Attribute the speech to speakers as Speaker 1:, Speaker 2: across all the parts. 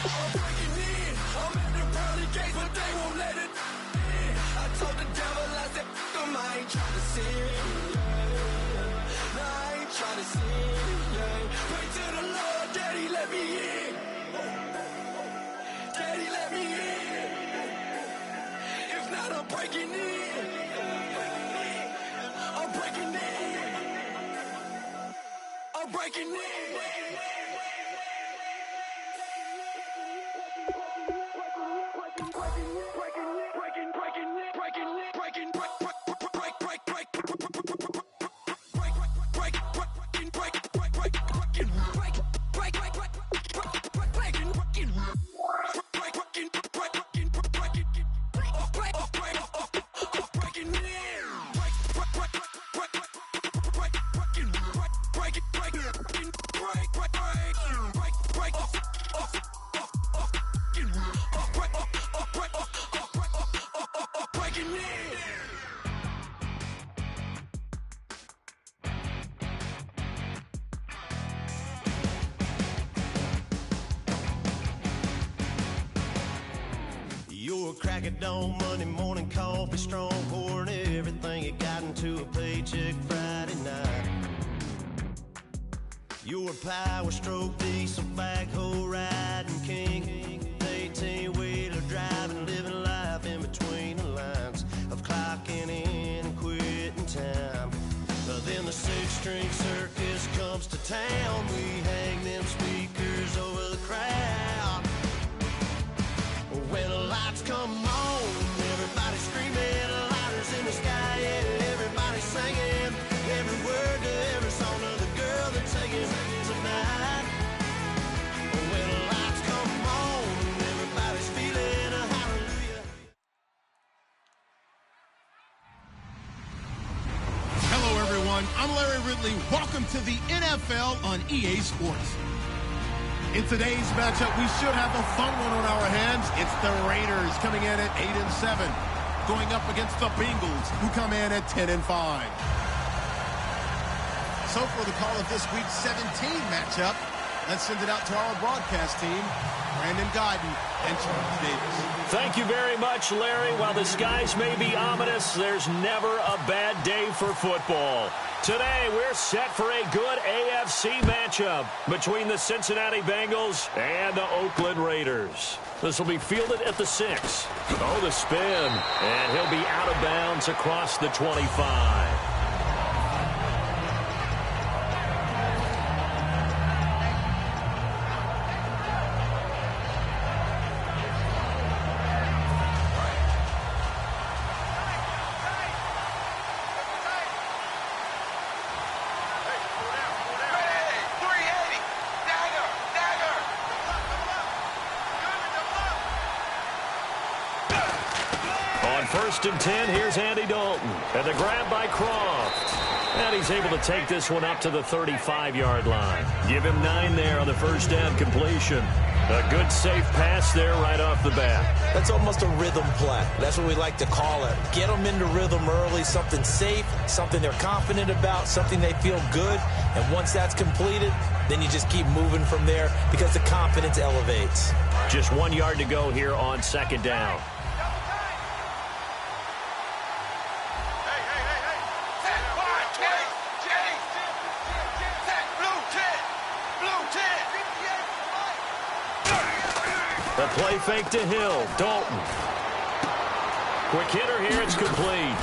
Speaker 1: I'm breaking in. I'm at the pearly gates, but they won't let it in. I told the devil, I said, I ain't trying to sin. No, I ain't trying to sin. Pray to the Lord, Daddy, let me in. Daddy, let me in. If not, I'm breaking in. I'm breaking in. I'm breaking in.
Speaker 2: Your crack at dawn, Monday morning coffee, strong pouring everything you got into a paycheck Friday night. Your power stroke, diesel backhoe riding king, 18-wheeler driving, living life in between the lines of clocking in and quitting time. Then the six-string circus comes to town. We hang them speakers over the crowd. When the lights come on, everybody screaming, lighters in the sky, yeah, everybody singing every word to every song of the girl that's singing tonight. When the lights come on, everybody's feeling a hallelujah.
Speaker 3: Hello, everyone. I'm Larry Ridley. Welcome to the NFL on EA Sports. In today's matchup, we should have a fun one on our hands. It's the Raiders coming in at 8-7, going up against the Bengals, who come in at 10-5. So for the call of this week's 17 matchup, let's send it out to our broadcast team, Brandon Guyton and Charles Davis.
Speaker 4: Thank you very much, Larry. While the skies may be ominous, there's never a bad day for football. Today, we're set for a good AFC matchup between the Cincinnati Bengals and the Oakland Raiders. This will be fielded at the 6. Oh, the spin. And he'll be out of bounds across the 25. First and 10, here's Andy Dalton. And the grab by Croft. And he's able to take this one up to the 35-yard line. Give him 9 there on the first down completion. A good, safe pass there right off the bat.
Speaker 5: That's almost a rhythm play. That's what we like to call it. Get them into rhythm early, something safe, something they're confident about, something they feel good. And once that's completed, then you just keep moving from there because the confidence elevates.
Speaker 4: Just 1 yard to go here on second down. The play fake to Hill. Dalton. Quick hitter here. It's complete.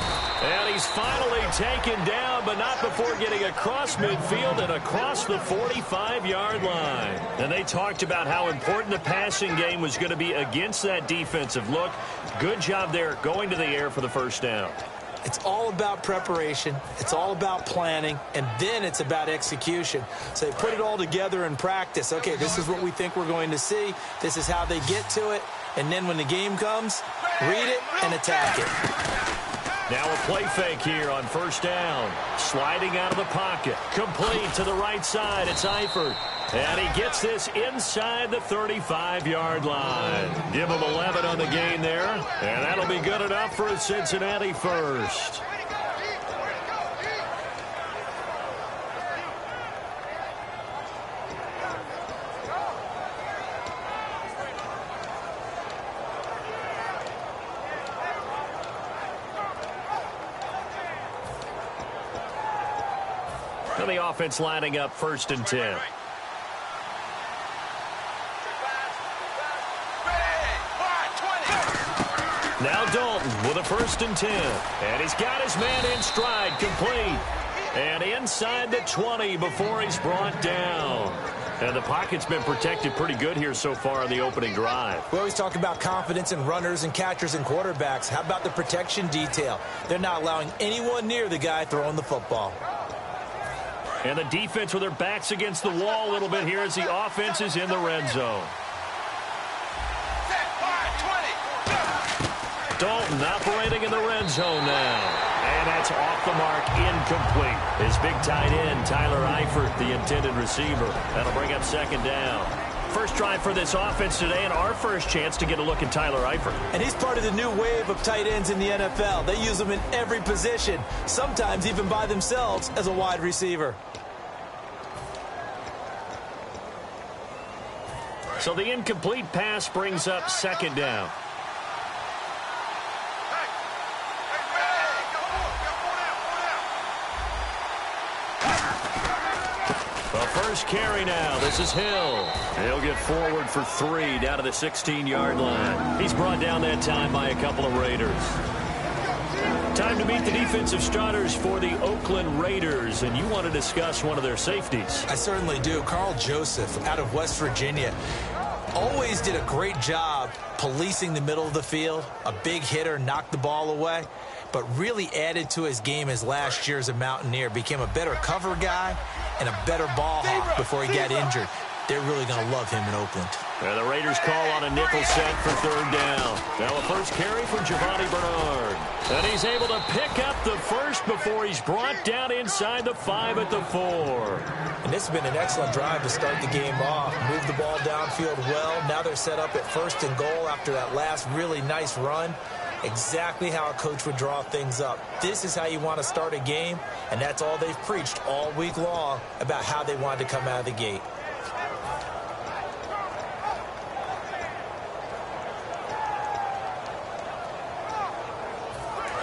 Speaker 4: And he's finally taken down, but not before getting across midfield and across the 45-yard line. And they talked about how important the passing game was going to be against that defensive look. Good job there going to the air for the first down.
Speaker 5: It's all about preparation. It's all about planning. And then it's about execution. So they put it all together in practice. Okay, this is what we think we're going to see. This is how they get to it. And then when the game comes, read it and attack it.
Speaker 4: Now a play fake here on first down. Sliding out of the pocket. Complete to the right side. It's Eifert. And he gets this inside the 35-yard line. Give him 11 on the gain there. And that'll be good enough for a Cincinnati first. And the offense lining up 1st and 10. Now Dalton with a 1st and 10. And he's got his man in stride, complete. And inside the 20 before he's brought down. And the pocket's been protected pretty good here so far on the opening drive.
Speaker 5: We always talk about confidence in runners and catchers and quarterbacks. How about the protection detail? They're not allowing anyone near the guy throwing the football.
Speaker 4: And the defense with their backs against the wall a little bit here as the offense is in the red zone. Dalton operating in the red zone now. And that's off the mark, incomplete. His big tight end, Tyler Eifert, the intended receiver. That'll bring up 2nd down. First drive for this offense today, and our first chance to get a look at Tyler Eifert.
Speaker 5: And he's part of the new wave of tight ends in the NFL. They use them in every position, sometimes even by themselves as a wide receiver.
Speaker 4: So the incomplete pass brings up 2nd down. First carry now. This is Hill. He'll get forward for 3 down to the 16-yard line. He's brought down that time by a couple of Raiders. Time to meet the defensive starters for the Oakland Raiders, and you want to discuss one of their safeties.
Speaker 5: I certainly do. Carl Joseph out of West Virginia. Always did a great job policing the middle of the field. A big hitter, knocked the ball away, but really added to his game as last year as a Mountaineer. Became a better cover guy and a better ball hawk before he got injured. They're really going to love him in Oakland.
Speaker 4: And the Raiders call on a nickel set for 3rd down. Now a first carry for Giovanni Bernard. And he's able to pick up the first before he's brought down inside the 5 at the 4.
Speaker 5: And this has been an excellent drive to start the game off. Moved the ball downfield well. Now they're set up at 1st and goal after that last really nice run. Exactly how a coach would draw things up. This is how you want to start a game, and that's all they've preached all week long about how they wanted to come out of the gate.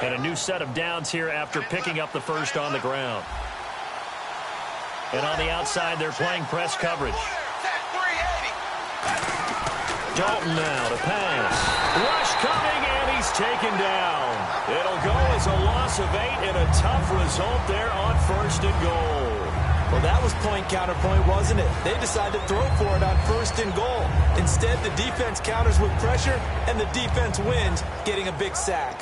Speaker 4: And a new set of downs here after picking up the first on the ground. And on the outside, they're playing press coverage. Dalton now to pass. Rush coming, and he's taken down. It'll go as a loss of 8 and a tough result there on 1st and goal.
Speaker 5: Well, that was point counterpoint, wasn't it? They decided to throw for it on 1st and goal. Instead, the defense counters with pressure, and the defense wins, getting a big sack.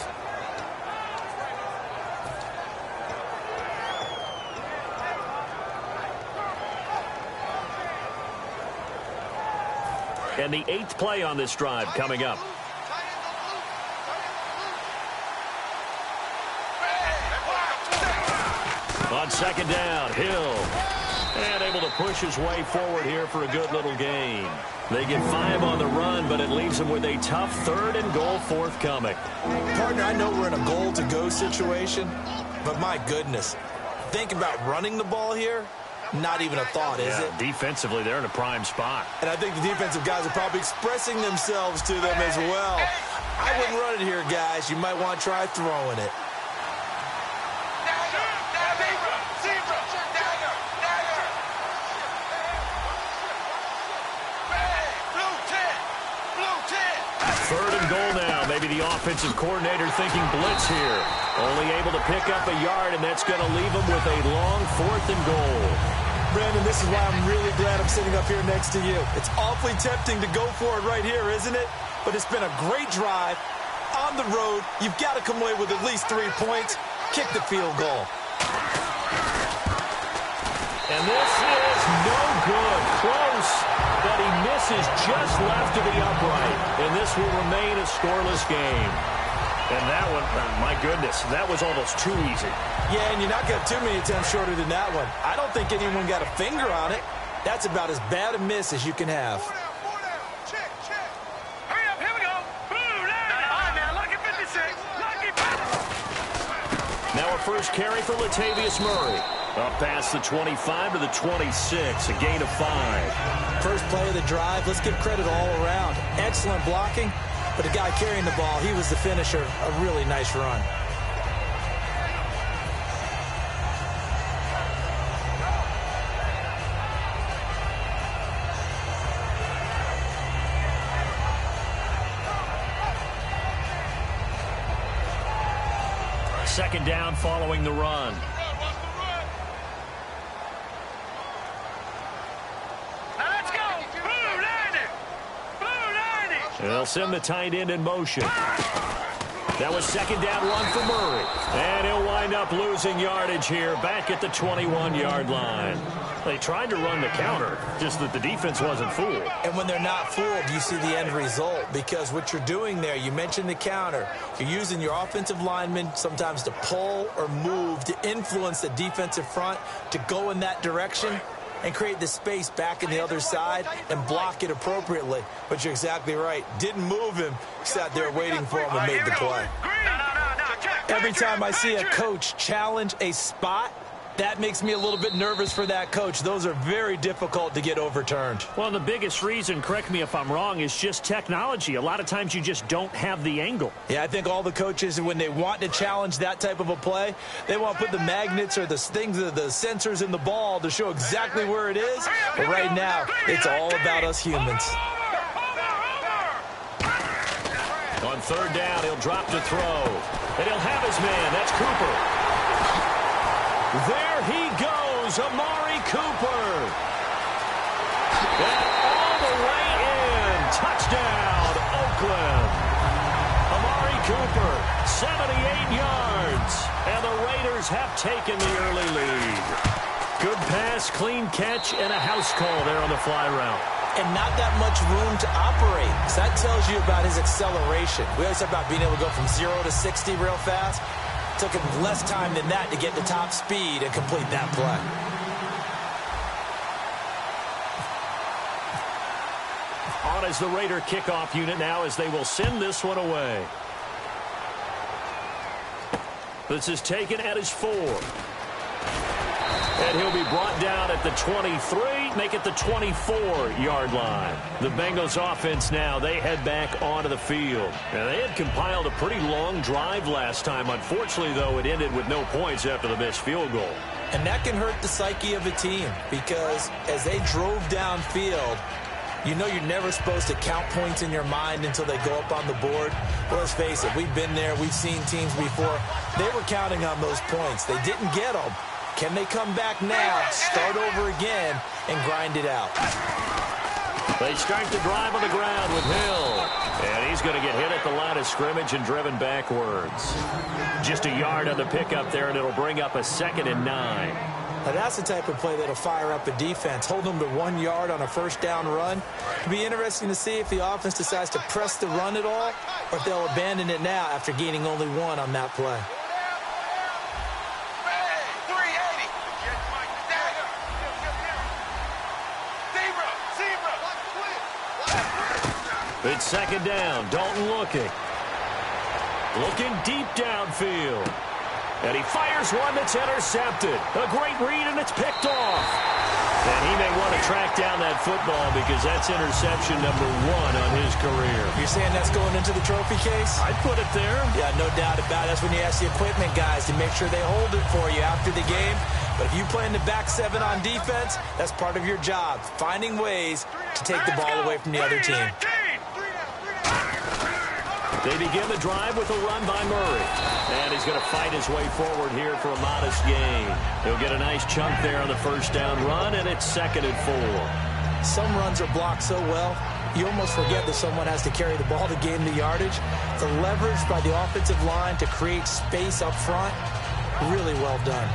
Speaker 4: And the 8th play on this drive coming up. On 2nd down, Hill. And able to push his way forward here for a good little gain. They get 5 on the run, but it leaves them with a tough 3rd and goal forthcoming.
Speaker 5: Partner, I know we're in a goal-to-go situation, but my goodness, think about running the ball here. Not even a thought, is it?
Speaker 4: Defensively, they're in a prime spot.
Speaker 5: And I think the defensive guys are probably expressing themselves to them as well. I wouldn't run it here, guys. You might want to try throwing it.
Speaker 4: Third and goal now. Maybe the offensive coordinator thinking blitz here. Only able to pick up a yard, and that's going to leave them with a long 4th and goal.
Speaker 5: Brandon, this is why I'm really glad I'm sitting up here next to you. It's awfully tempting to go for it right here, isn't it? But it's been a great drive. On the road, you've got to come away with at least 3 points. Kick the field goal.
Speaker 4: And this is no good. Close, but he misses just left of the upright. And this will remain a scoreless game. And that one, my goodness, that was almost too easy.
Speaker 5: Yeah, and you're not going to have too many attempts shorter than that one. I don't think anyone got a finger on it. That's about as bad a miss as you can have.
Speaker 6: Hurry up, here we go. All right, man, lucky 56. Lucky 56.
Speaker 4: Now a first carry for Latavius Murray. Up past the 25 to the 26, a gain of 5.
Speaker 5: First play of the drive, let's give credit all around. Excellent blocking. But the guy carrying the ball, he was the finisher. A really nice run.
Speaker 4: second down following the run.
Speaker 6: Now let's go. Blue 90. Blue 90.
Speaker 4: They'll send the tight end in motion. That was second down run for Murray. And he'll wind up losing yardage here back at the 21-yard line. They tried to run the counter, just that the defense wasn't fooled.
Speaker 5: And when they're not fooled, you see the end result, because what you're doing there, you mentioned the counter. You're using your offensive linemen sometimes to pull or move to influence the defensive front to go in that direction and create the space back in the other side and block it appropriately. But you're exactly right. Didn't move him. Sat there waiting for him and made the play. Every time I see a coach challenge a spot, that makes me a little bit nervous for that coach. Those are very difficult to get overturned.
Speaker 4: Well, the biggest reason, correct me if I'm wrong, is just technology. A lot of times you just don't have the angle.
Speaker 5: Yeah, I think all the coaches, when they want to challenge that type of a play, they want to put the magnets or the things, the sensors in the ball to show exactly where it is. But right now, it's all about us humans.
Speaker 4: On third down, he'll drop to throw. And he'll have his man. That's Cooper. There he goes, Amari Cooper. And all the way in. Touchdown, Oakland. Amari Cooper, 78 yards. And the Raiders have taken the early lead. Good pass, clean catch, and a house call there on the fly route.
Speaker 5: And not that much room to operate. So that tells you about his acceleration. We always talk about being able to go from 0 to 60 real fast. Took him less time than that to get to top speed and complete that play.
Speaker 4: On as the Raider kickoff unit now as they will send this one away. This is taken at his 4. And he'll be brought down at the 23, make it the 24-yard line. The Bengals offense now, they head back onto the field. And they had compiled a pretty long drive last time. Unfortunately, though, it ended with no points after the missed field goal.
Speaker 5: And that can hurt the psyche of a team, because as they drove downfield, you know you're never supposed to count points in your mind until they go up on the board. Well, let's face it, we've been there, we've seen teams before. They were counting on those points. They didn't get them. Can they come back now, start over again, and grind it out?
Speaker 4: They start the drive on the ground with Hill. And he's going to get hit at the line of scrimmage and driven backwards. Just a yard on the pickup there, and it'll bring up a 2nd and 9.
Speaker 5: Now that's the type of play that'll fire up a defense. Hold them to 1 yard on a first down run. It'll be interesting to see if the offense decides to press the run at all, or if they'll abandon it now after gaining only 1 on that play.
Speaker 4: It's second down. Dalton looking. Looking deep downfield. And he fires one that's intercepted. A great read, and it's picked off. And he may want to track down that football because that's interception number 1 on his career.
Speaker 5: You're saying that's going into the trophy case?
Speaker 4: I'd put it there.
Speaker 5: Yeah, no doubt about it. That's when you ask the equipment guys to make sure they hold it for you after the game. But if you play in the back 7 on defense, that's part of your job, finding ways to take the ball away from the other team.
Speaker 4: They begin the drive with a run by Murray. And he's going to fight his way forward here for a modest gain. He'll get a nice chunk there on the first down run, and it's 2nd and 4.
Speaker 5: Some runs are blocked so well, you almost forget that someone has to carry the ball to gain the yardage. The leverage by the offensive line to create space up front, really well done.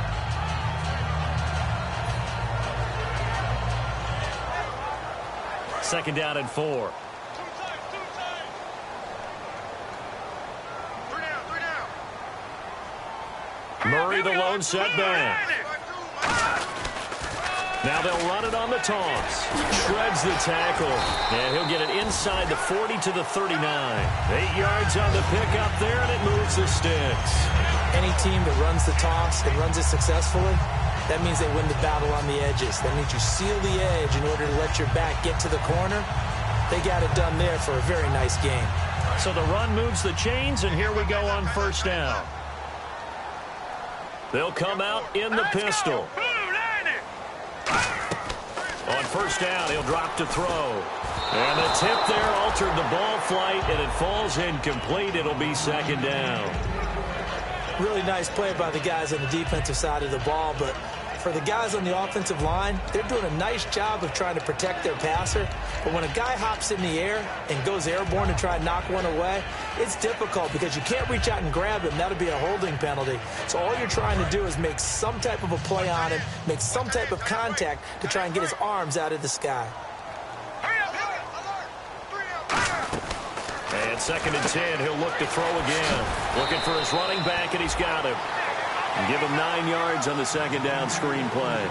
Speaker 4: Second down and 4. Murray, the lone setback. Now they'll run it on the toss. Shreds the tackle. And he'll get it inside the 40 to the 39. 8 yards on the pickup there, and it moves the sticks.
Speaker 5: Any team that runs the toss and runs it successfully, that means they win the battle on the edges. That means you seal the edge in order to let your back get to the corner. They got it done there for a very nice game.
Speaker 4: So the run moves the chains, and here we go on first down. They'll come out in the pistol. On first down, he'll drop to throw. And the tip there altered the ball flight, and it falls incomplete. It'll be second down.
Speaker 5: Really nice play by the guys on the defensive side of the ball, but for the guys on the offensive line, they're doing a nice job of trying to protect their passer. But when a guy hops in the air and goes airborne to try and knock one away, it's difficult because you can't reach out and grab him. That'll be a holding penalty. So all you're trying to do is make some type of a play on him, make some type of contact to try and get his arms out of the sky.
Speaker 4: And 2nd and 10, he'll look to throw again. Looking for his running back, and he's got him. And give him 9 yards on the 2nd down screen play.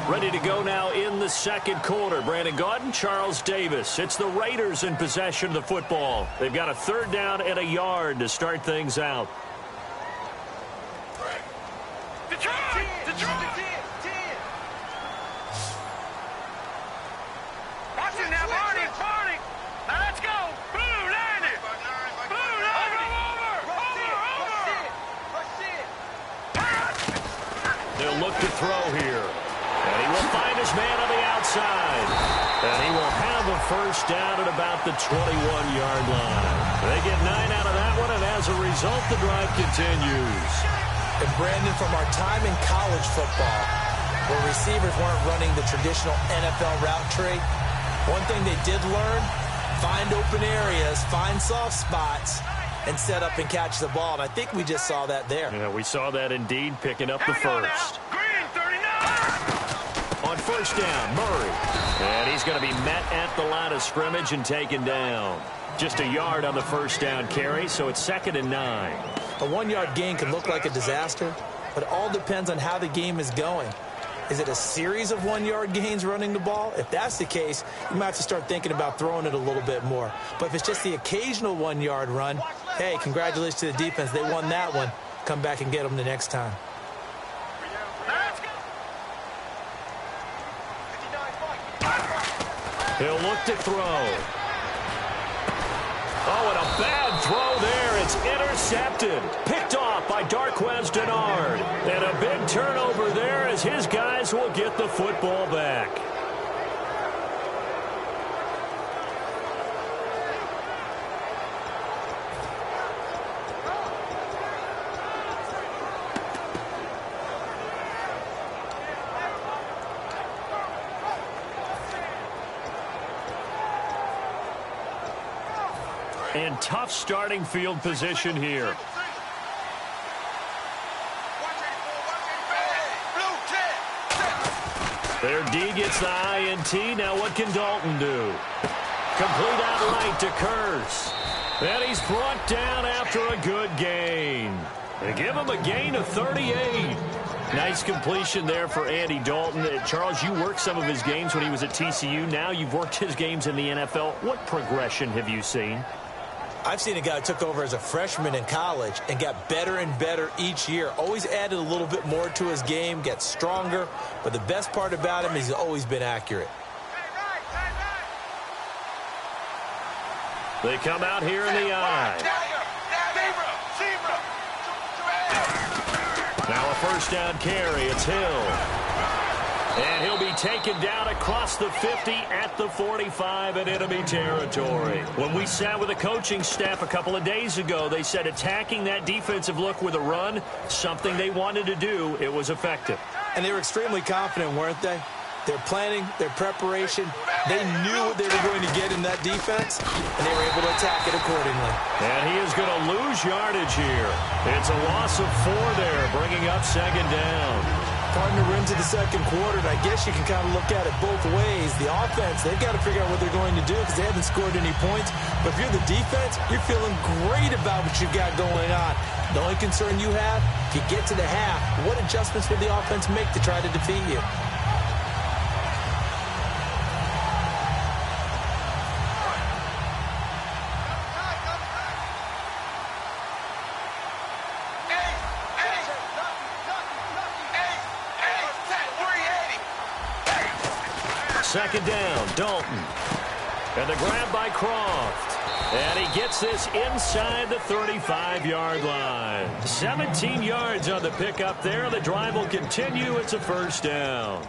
Speaker 4: Ready to go now in the 2nd quarter. Brandon Gaudin, Charles Davis. It's the Raiders in possession of the football. They've got a 3rd down and a yard to start things out. They'll look to throw here. And he will find his man on the outside. And he will have a 1st down at about the 21-yard line. They get 9 out of that one, and as a result, the drive continues.
Speaker 5: And Brandon, from our time in college football, where receivers weren't running the traditional NFL route tree, one thing they did learn, find open areas, find soft spots, and set up and catch the ball. And I think we just saw that there.
Speaker 4: Yeah, we saw that indeed, picking up the 1st. On 1st down, Murray. And he's going to be met at the line of scrimmage and taken down. Just a yard on the 1st down carry, so it's 2nd and 9.
Speaker 5: A 1-yard gain can look like a disaster, but it all depends on how the game is going. Is it a series of 1-yard gains running the ball? If that's the case, you might have to start thinking about throwing it a little bit more. But if it's just the occasional 1-yard run, hey, congratulations to the defense. They won that one. Come back and get them the next time.
Speaker 4: He'll look to throw. Oh, and a bad throw there. It's intercepted. Picked off by Darquez Denard. And a big turnover there as his guys will get the football back. And tough starting field position here. Their D gets the INT. Now what can Dalton do? Complete out right to Curse. And he's brought down after a good gain. They give him a gain of 38. Nice completion there for Andy Dalton. Charles, you worked some of his games when he was at TCU. Now you've worked his games in the NFL. What progression have you seen?
Speaker 5: I've seen a guy who took over as a freshman in college and got better and better each year. Always added a little bit more to his game, gets stronger. But the best part about him is he's always been accurate.
Speaker 4: They come out here in the eye. Now a 1st down carry. It's Hill. And he'll be taken down across the 50 at the 45 in enemy territory. When we sat with the coaching staff a couple of days ago, they said attacking that defensive look with a run, something they wanted to do. It was effective.
Speaker 5: And they were extremely confident, weren't they? Their planning, their preparation, they knew what they were going to get in that defense, and they were able to attack it accordingly.
Speaker 4: And he is going to lose yardage here. It's a loss of 4 there, bringing up 2nd down.
Speaker 5: Partner, we're into the 2nd quarter, and I guess you can kind of look at it both ways. The offense, they've got to figure out what they're going to do because they haven't scored any points. But if you're the defense, you're feeling great about what you've got going on. The only concern you have, if you get to the half, what adjustments will the offense make to try to defeat you?
Speaker 4: Second down, Dalton. And the grab by Croft. And he gets this inside the 35-yard line. 17 yards on the pickup there. The drive will continue. It's a 1st down.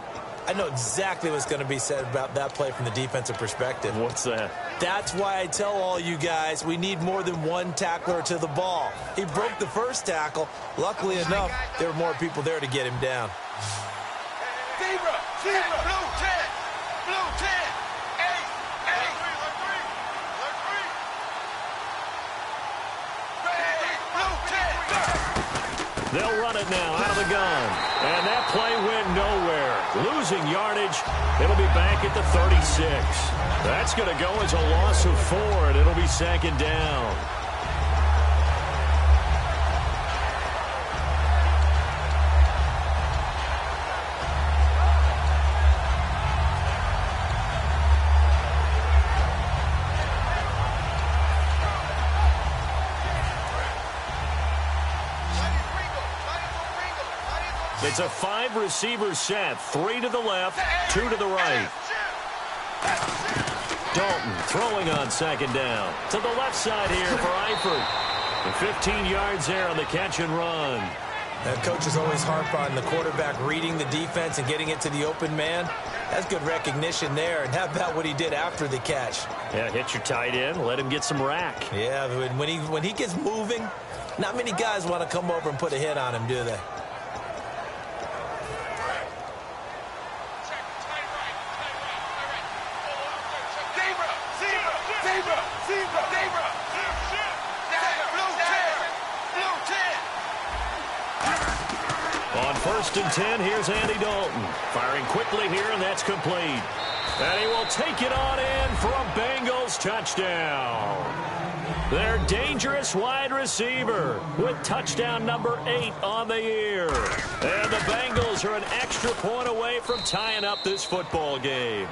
Speaker 5: I know exactly what's going to be said about that play from the defensive perspective.
Speaker 4: What's that?
Speaker 5: That's why I tell all you guys we need more than one tackler to the ball. He broke the first tackle. Luckily enough, there were more people there to get him down.
Speaker 6: Zebra, zebra, blue 10, blue 10, 8, 8.
Speaker 4: They'll run it now out of the gun. And that play went nowhere. Losing yardage. It'll be back at the 36. That's going to go as a loss of 4, and it'll be second down. It's a 5-receiver set. 3 to the left, 2 to the right. Dalton throwing on second down. To the left side here for Eifert. And 15 yards there on the catch and run.
Speaker 5: That coach is always harp on the quarterback reading the defense and getting it to the open man. That's good recognition there. And how about what he did after the catch?
Speaker 4: Yeah, hit your tight end. Let him get some rack.
Speaker 5: Yeah, when he gets moving, not many guys want to come over and put a hit on him, do they?
Speaker 4: On 1st and 10, here's Andy Dalton. Firing quickly here, and that's complete. And he will take it on in for a Bengals touchdown. Their dangerous wide receiver with touchdown number 8 on the year. And the Bengals are an extra point away from tying up this football game.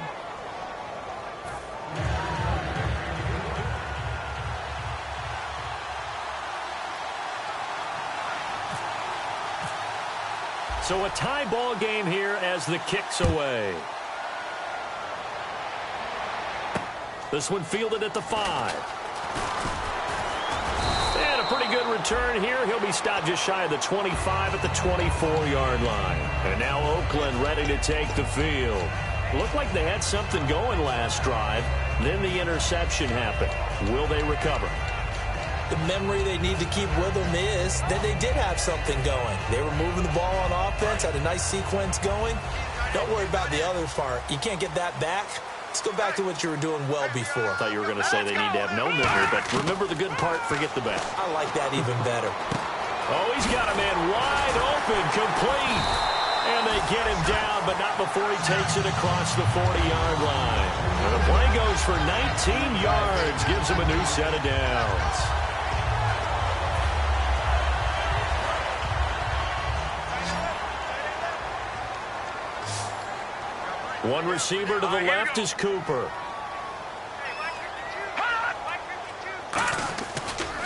Speaker 4: So a tie ball game here as the kick's away. This one fielded at the 5. And a pretty good return here. He'll be stopped just shy of the 25 at the 24-yard line. And now Oakland ready to take the field. Looked like they had something going last drive. Then the interception happened. Will they recover?
Speaker 5: The memory they need to keep with them is that they did have something going. They were moving the ball on offense, had a nice sequence going. Don't worry about the other part. You can't get that back. Let's go back to what you were doing well before.
Speaker 4: I thought you were going to say they need to have no memory, but remember the good part, forget the bad.
Speaker 5: I like that even better.
Speaker 4: Oh, he's got a man wide open, complete. And they get him down, but not before he takes it across the 40-yard line. And the play goes for 19 yards, gives him a new set of downs. One receiver to the left is Cooper.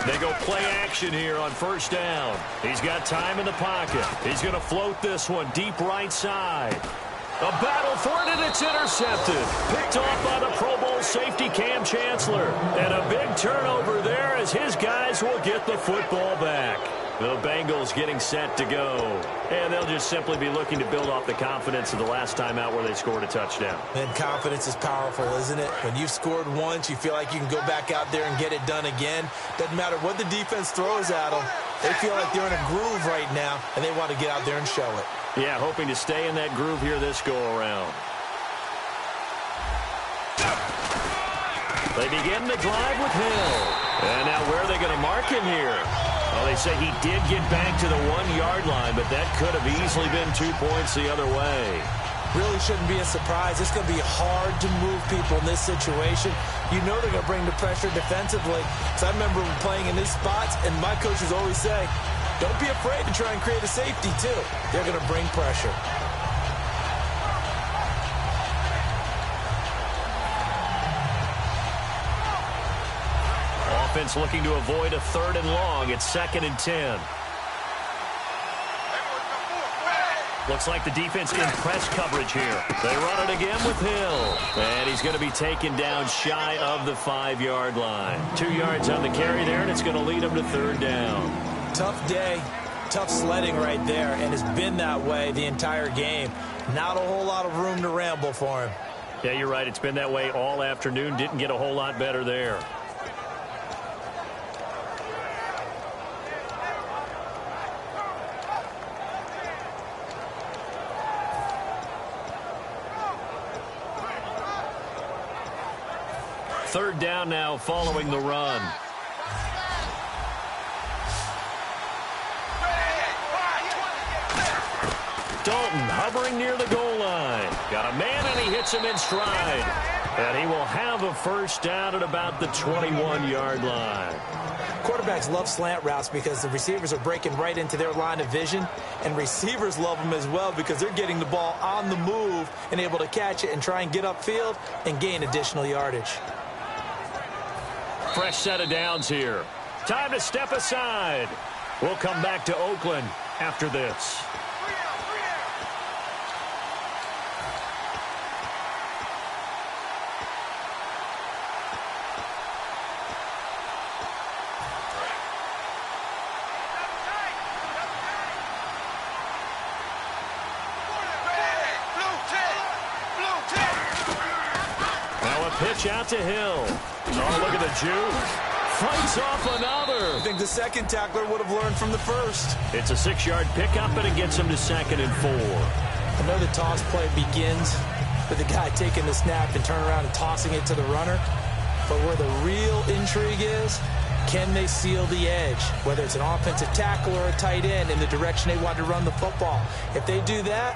Speaker 4: They go play action here on 1st down. He's got time in the pocket. He's going to float this one deep right side. A battle for it, and it's intercepted. Picked off by the Pro Bowl safety Cam Chancellor. And a big turnover there as his guys will get the football back. The Bengals getting set to go. And they'll just simply be looking to build off the confidence of the last time out where they scored a touchdown.
Speaker 5: And confidence is powerful, isn't it? When you've scored once, you feel like you can go back out there and get it done again. Doesn't matter what the defense throws at them. They feel like they're in a groove right now, and they want to get out there and show it.
Speaker 4: Yeah, hoping to stay in that groove here this go-around. They begin the drive with Hill. And now where are they going to mark him here? Well, they say he did get back to the 1-yard line, but that could have easily been 2 points the other way.
Speaker 5: Really shouldn't be a surprise. It's going to be hard to move people in this situation. You know they're going to bring the pressure defensively. So I remember playing in these spots, and my coaches always say, don't be afraid to try and create a safety, too. They're going to bring pressure.
Speaker 4: Offense looking to avoid a 3rd and long. It's 2nd and 10. Looks like the defense in press coverage here. They run it again with Hill. And he's going to be taken down shy of the 5-yard line. 2 yards on the carry there, and it's going to lead him to 3rd down.
Speaker 5: Tough day, tough sledding right there, and it's been that way the entire game. Not a whole lot of room to ramble for him.
Speaker 4: Yeah, you're right. It's been that way all afternoon. Didn't get a whole lot better there. Third down now following the run. Dalton hovering near the goal line. Got a man, and he hits him in stride. And he will have a first down at about the 21-yard line.
Speaker 5: Quarterbacks love slant routes because the receivers are breaking right into their line of vision, and receivers love them as well because they're getting the ball on the move and able to catch it and try and get upfield and gain additional yardage.
Speaker 4: Fresh set of downs here. Time to step aside. We'll come back to Oakland after this. Pitch out to Hill. Oh, look at the juke. Fights off another.
Speaker 5: I think the second tackler would have learned from the first.
Speaker 4: It's a 6-yard pickup, and it gets him to 2nd and 4.
Speaker 5: I know the toss play begins with the guy taking the snap and turning around and tossing it to the runner. But where the real intrigue is, can they seal the edge? Whether it's an offensive tackle or a tight end in the direction they want to run the football. If they do that,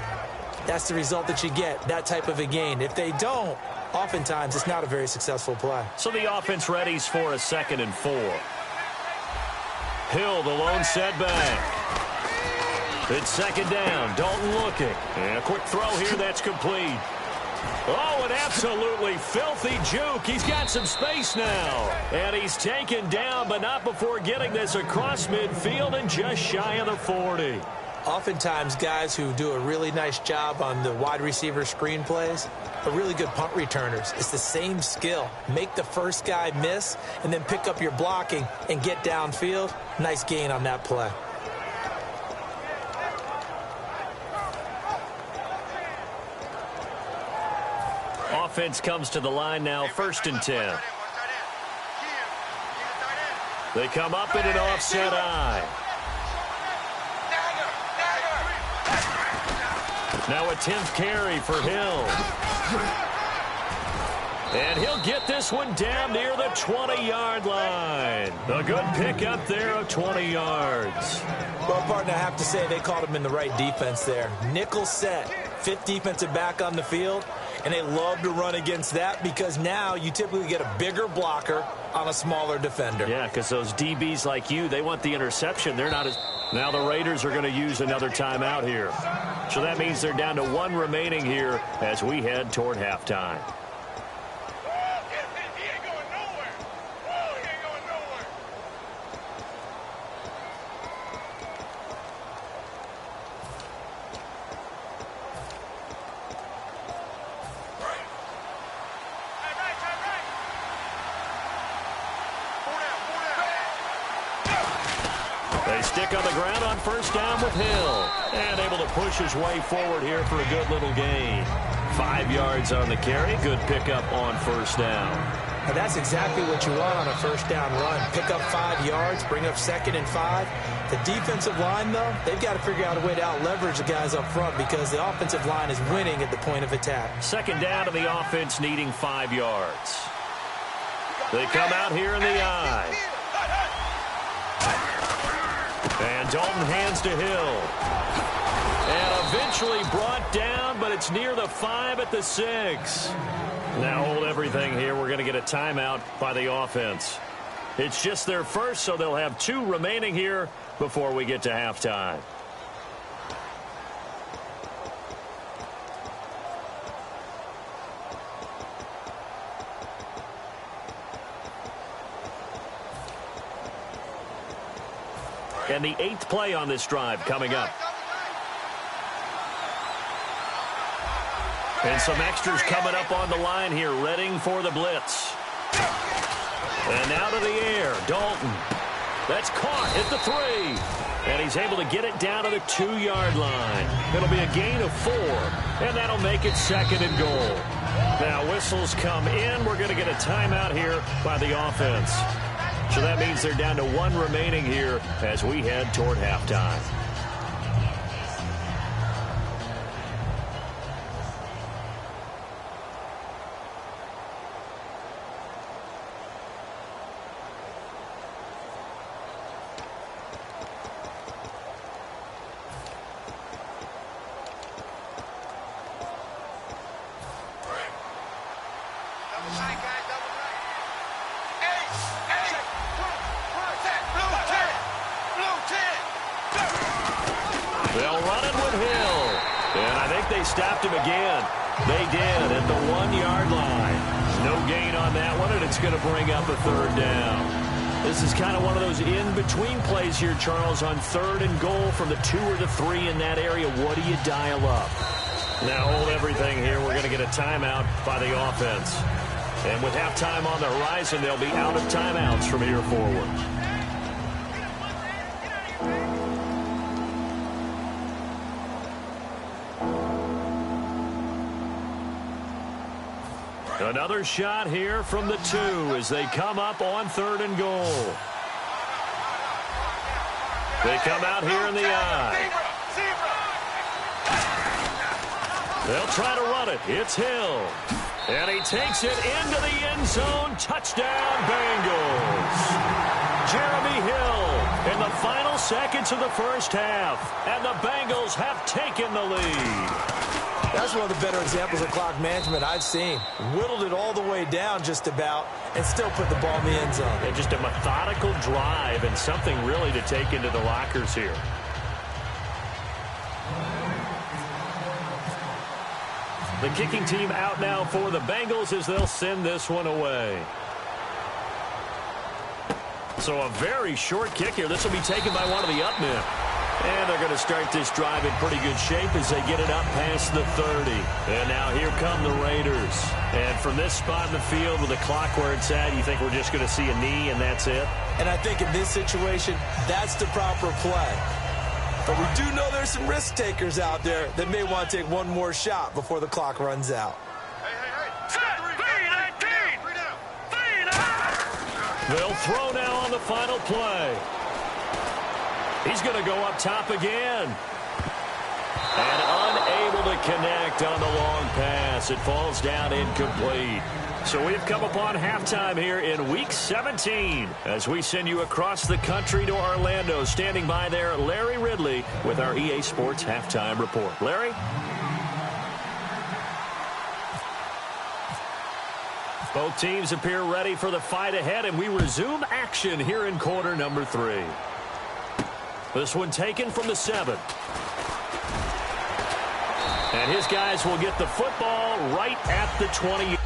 Speaker 5: that's the result that you get, that type of a gain. If they don't, oftentimes it's not a very successful play.
Speaker 4: So the offense readies for a 2nd and 4. Hill, the lone setback. It's 2nd down. Dalton looking. And a quick throw here that's complete. Oh, an absolutely filthy juke. He's got some space now. And he's taken down, but not before getting this across midfield and just shy of the 40.
Speaker 5: Oftentimes, guys who do a really nice job on the wide receiver screen plays are really good punt returners. It's the same skill. Make the first guy miss and then pick up your blocking and get downfield. Nice gain on that play.
Speaker 4: Offense comes to the line now, 1st and 10. They come up in an offset eye. Now a 10th carry for Hill. And he'll get this one down near the 20-yard line. A good pickup there of 20 yards.
Speaker 5: Well, partner, I have to say they caught him in the right defense there. Nickel set, 5th defensive back on the field, and they love to run against that because now you typically get a bigger blocker on a smaller defender.
Speaker 4: Yeah, because those DBs like you, they want the interception. They're not as... Now the Raiders are going to use another timeout here. So that means they're down to 1 remaining here as we head toward halftime. They stick on the ground on 1st down with Hill. And able to push his way forward here for a good little gain. 5 yards on the carry. Good pickup on 1st down.
Speaker 5: And that's exactly what you want on a 1st down run. Pick up 5 yards, bring up 2nd and 5. The defensive line, though, they've got to figure out a way to out-leverage the guys up front because the offensive line is winning at the point of attack.
Speaker 4: 2nd down to the offense needing 5 yards. They come out here in the eye. And Dalton hands to Hill. And eventually brought down, but it's near the 5 at the 6. Now hold everything here. We're going to get a timeout by the offense. It's just their first, so they'll have 2 remaining here before we get to halftime. And the 8th play on this drive coming up. And some extras coming up on the line here, readying for the blitz. And now to the air, Dalton. That's caught at the 3. And he's able to get it down to the 2-yard line. It'll be a gain of 4, and that'll make it 2nd and goal. Now whistles come in. We're going to get a timeout here by the offense. So that means they're down to 1 remaining here as we head toward halftime. They'll run it with Hill. And I think they stopped him again. They did at the 1-yard line. No gain on that one, and it's going to bring up a 3rd down. This is kind of one of those in-between plays here, Charles, on 3rd and goal from the 2 or the 3 in that area. What do you dial up? Now hold everything here. We're going to get a timeout by the offense. And with halftime on the horizon, they'll be out of timeouts from here forward. Another shot here from the 2 as they come up on 3rd and goal. They come out here in the I. They'll try to run it. It's Hill. And he takes it into the end zone. Touchdown, Bengals. Jeremy Hill in the final seconds of the first half. And the Bengals have taken the lead.
Speaker 5: That's one of the better examples of clock management I've seen. Whittled it all the way down just about and still put the ball in the end zone.
Speaker 4: Yeah, just a methodical drive and something really to take into the lockers here. The kicking team out now for the Bengals as they'll send this one away. So a very short kick here. This will be taken by one of the up men. And they're going to start this drive in pretty good shape as they get it up past the 30. And now here come the Raiders. And from this spot in the field with the clock where it's at, you think we're just going to see a knee and that's it?
Speaker 5: And I think in this situation, that's the proper play. But we do know there's some risk takers out there that may want to take one more shot before the clock runs out.
Speaker 4: They'll throw now on the final play. He's going to go up top again. And unable to connect on the long pass. It falls down incomplete. So we've come upon halftime here in Week 17 as we send you across the country to Orlando. Standing by there, Larry Ridley with our EA Sports Halftime Report. Larry? Both teams appear ready for the fight ahead, and we resume action here in quarter number 3. This one taken from the 7. And his guys will get the football right at the 20.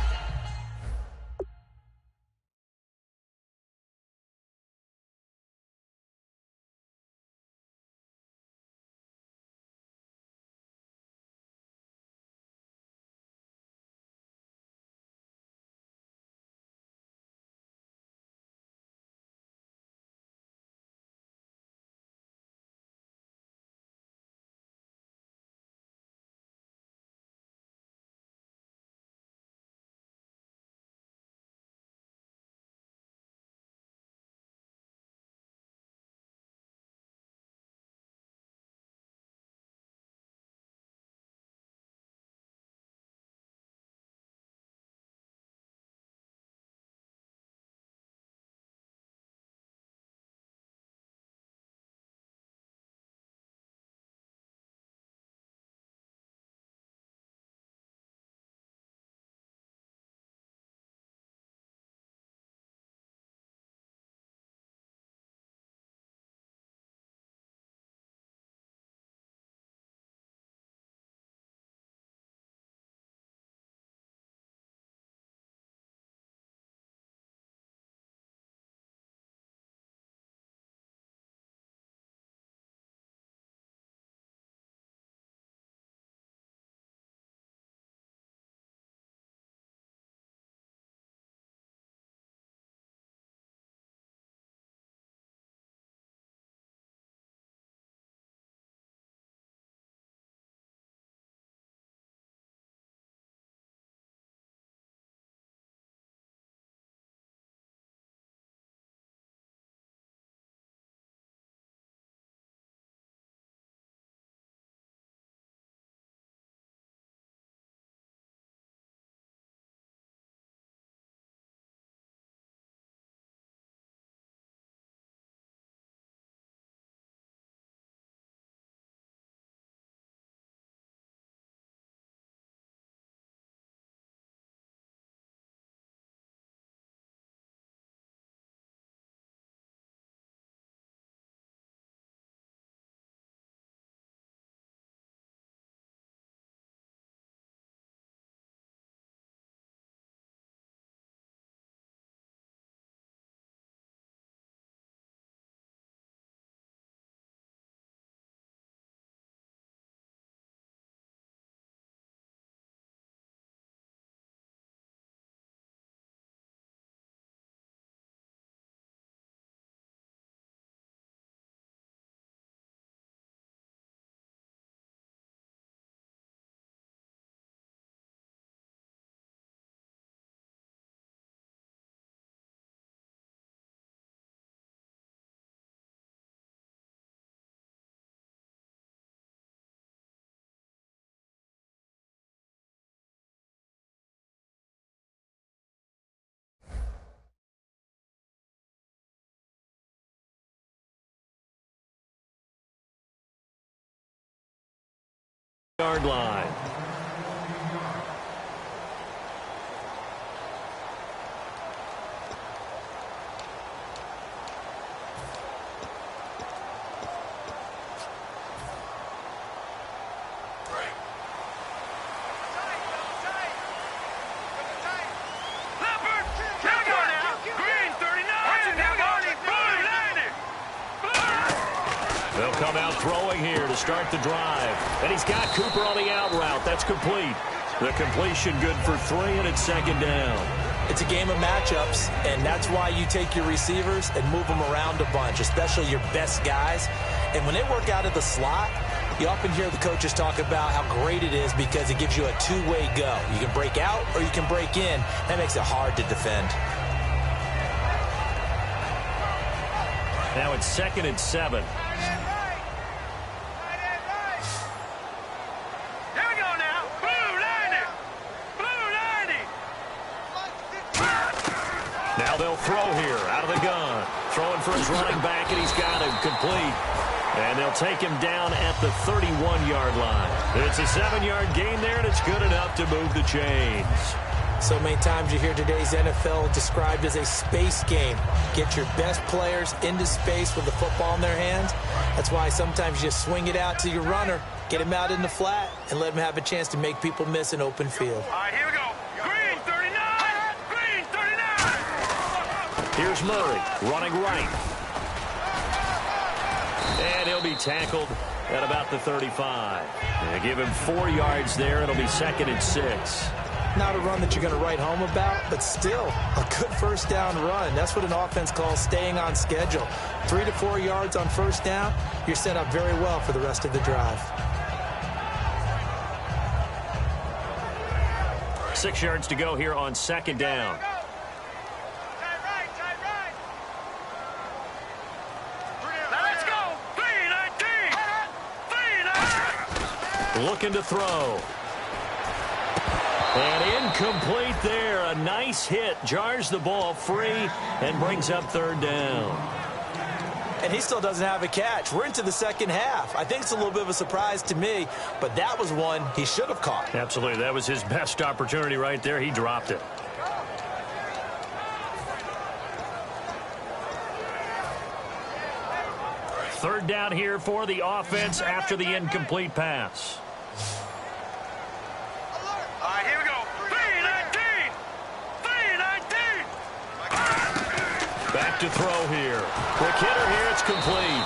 Speaker 4: yard line. They'll come out throwing here to start the drive. And he's got Cooper on the out route. That's complete. The completion good for 3, and it's second down.
Speaker 5: It's a game of matchups, and that's why you take your receivers and move them around a bunch, especially your best guys. And when they work out of the slot, you often hear the coaches talk about how great it is because it gives you a two-way go. You can break out or you can break in. That makes it hard to defend.
Speaker 4: Now it's 2nd and 7. Now they'll throw here out of the gun. Throwing for his running back, and he's got him complete. And they'll take him down at the 31-yard line. It's a 7-yard gain there, and it's good enough to move the chains.
Speaker 5: So many times you hear today's NFL described as a space game. Get your best players into space with the football in their hands. That's why sometimes you just swing it out to your runner, get him out in the flat, and let him have a chance to make people miss an open field.
Speaker 6: All right, here we go. Green 39! Green 39!
Speaker 4: Here's Murray running right. And he'll be tackled at about the 35. They give him 4 yards there. It'll be 2nd and 6.
Speaker 5: Not a run that you're going to write home about, but still a good first down run. That's what an offense calls staying on schedule. 3 to 4 yards on first down, you're set up very well for the rest of the drive.
Speaker 4: 6 yards to go here on 2nd down.
Speaker 6: Let's go! 3-19!
Speaker 4: Looking to throw. And incomplete there. A nice hit. Jars the ball free and brings up 3rd down.
Speaker 5: And he still doesn't have a catch. We're into the second half. I think it's a little bit of a surprise to me, but that was one he should have caught.
Speaker 4: Absolutely. That was his best opportunity right there. He dropped it. Third down here for the offense after the incomplete pass.
Speaker 6: All right, here we go. 3-19! 3-19!
Speaker 4: Back to throw here. Quick hitter here. It's complete.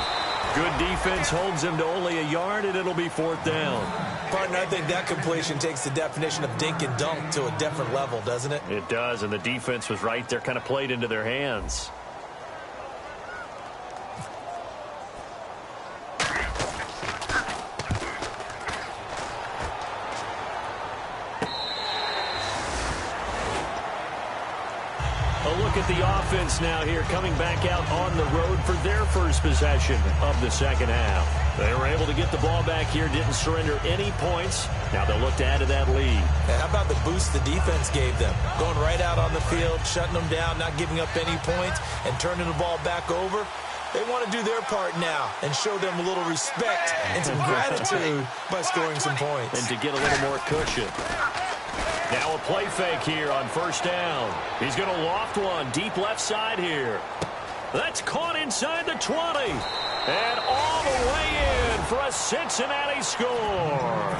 Speaker 4: Good defense holds him to only a yard, and it'll be 4th down.
Speaker 5: Partner, I think that completion takes the definition of dink and dunk to a different level, doesn't it?
Speaker 4: It does, and the defense was right there, kind of played into their hands. Look at the offense now here, coming back out on the road for their first possession of the second half. They were able to get the ball back here, didn't surrender any points. Now they'll look to add to that lead.
Speaker 5: And how about the boost the defense gave them? Going right out on the field, shutting them down, not giving up any points, and turning the ball back over. They want to do their part now and show them a little respect and some gratitude by scoring some points.
Speaker 4: And to get a little more cushion. Now a play fake here on first down. He's going to loft one deep left side here. That's caught inside the 20. And all the way in for a Cincinnati score.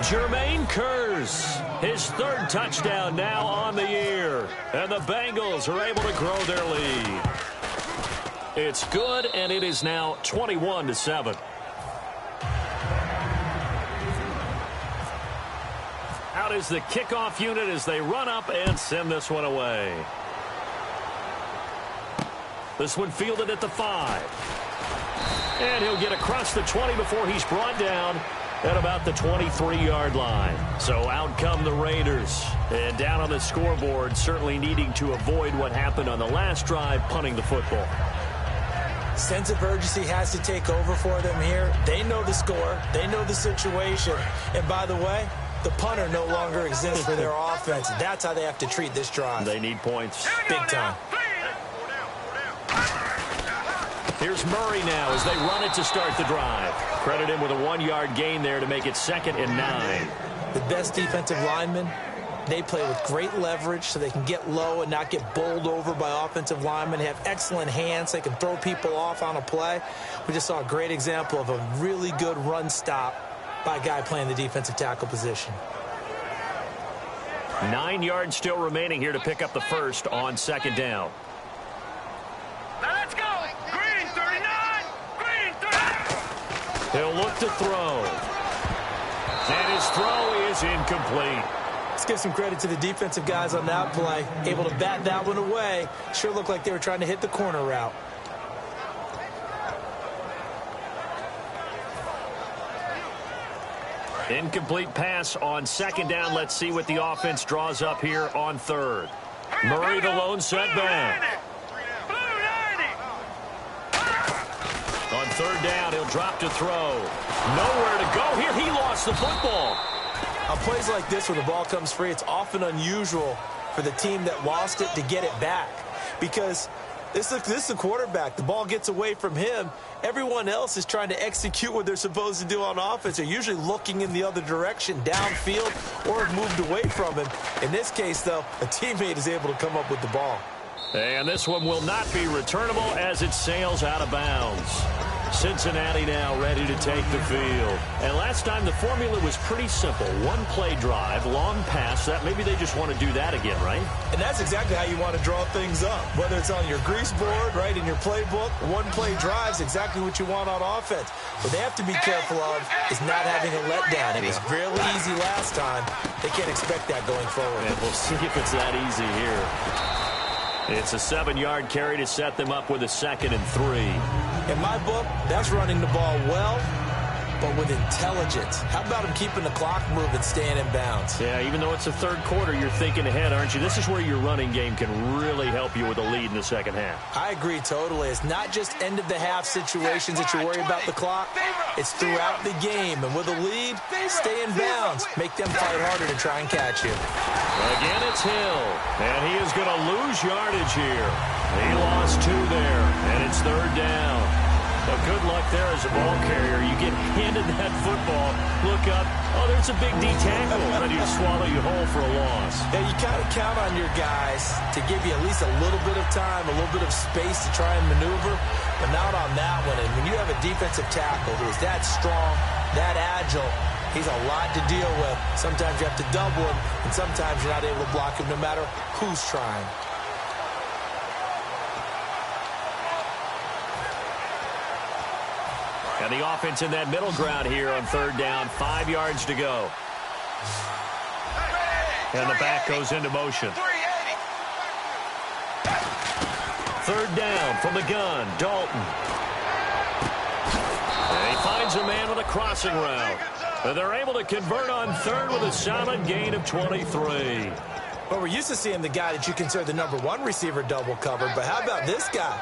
Speaker 4: Jermaine Kearse, his 3rd touchdown now on the year. And the Bengals are able to grow their lead. It's good, and it is now 21-7. Out is the kickoff unit as they run up and send this one away. This one fielded at the 5. And he'll get across the 20 before he's brought down at about the 23-yard line. So out come the Raiders. And down on the scoreboard, certainly needing to avoid what happened on the last drive, punting the football.
Speaker 5: Sense of urgency has to take over for them here. They know the score. They know the situation. And by the way, the punter no longer exists for their offense. That's how they have to treat this drive.
Speaker 4: They need points.
Speaker 5: Big time.
Speaker 4: Here's Murray now as they run it to start the drive. Credit him with a 1-yard gain there to make it 2nd and 9.
Speaker 5: The best defensive linemen, they play with great leverage so they can get low and not get bowled over by offensive linemen. They have excellent hands. They can throw people off on a play. We just saw a great example of a really good run stop by a guy playing the defensive tackle position.
Speaker 4: 9 yards still remaining here to pick up the first on 2nd down.
Speaker 6: Now let's go. Green 39. Green 39.
Speaker 4: He'll look to throw. And his throw is incomplete.
Speaker 5: Let's give some credit to the defensive guys on that play. Able to bat that one away. Sure looked like they were trying to hit the corner route.
Speaker 4: Incomplete pass on 2nd down. Let's see what the offense draws up here on 3rd. Murray, the lone setback. On 3rd down, he'll drop to throw. Nowhere to go here. He lost the football.
Speaker 5: On plays like this where the ball comes free, it's often unusual for the team that lost it to get it back. Because this is a quarterback. The ball gets away from him. Everyone else is trying to execute what they're supposed to do on offense. They're usually looking in the other direction, downfield, or have moved away from him. In this case, though, a teammate is able to come up with the ball.
Speaker 4: And this one will not be returnable as it sails out of bounds. Cincinnati now ready to take the field. And last time the formula was pretty simple. 1-play drive, long pass. That maybe they just want to do that again, right?
Speaker 5: And that's exactly how you want to draw things up. Whether it's on your grease board, right, in your playbook, 1-play drive is exactly what you want on offense. What they have to be careful of is not having a letdown. It was really easy last time. They can't expect that going forward.
Speaker 4: And we'll see if it's that easy here. It's a 7-yard carry to set them up with a 2nd and 3.
Speaker 5: In my book, that's running the ball well, but with intelligence. How about him keeping the clock moving, staying in bounds?
Speaker 4: Yeah, even though it's the 3rd quarter, you're thinking ahead, aren't you? This is where your running game can really help you with a lead in the 2nd half.
Speaker 5: I agree totally. It's not just end-of-the-half situations that you worry about the clock. It's throughout the game. And with a lead, stay in bounds. Make them fight harder to try and catch you.
Speaker 4: Again, it's Hill. And he is going to lose yardage here. He lost 2 there, and it's 3rd down. But good luck there as a ball carrier. You get handed that football, look up, oh, there's a big D tackle ready to swallow you whole for a loss.
Speaker 5: Yeah, you kind of count on your guys to give you at least a little bit of time, a little bit of space to try and maneuver, but not on that one. And when you have a defensive tackle who is that strong, that agile, he's a lot to deal with. Sometimes you have to double him, and sometimes you're not able to block him no matter who's trying.
Speaker 4: And the offense in that middle ground here on 3rd down. 5 yards to go. And the back goes into motion. 3rd down from the gun. Dalton. And he finds a man with a crossing route. And they're able to convert on 3rd with a solid gain of 23.
Speaker 5: Well, we're used to seeing the guy that you consider the #1 receiver double covered, but how about this guy?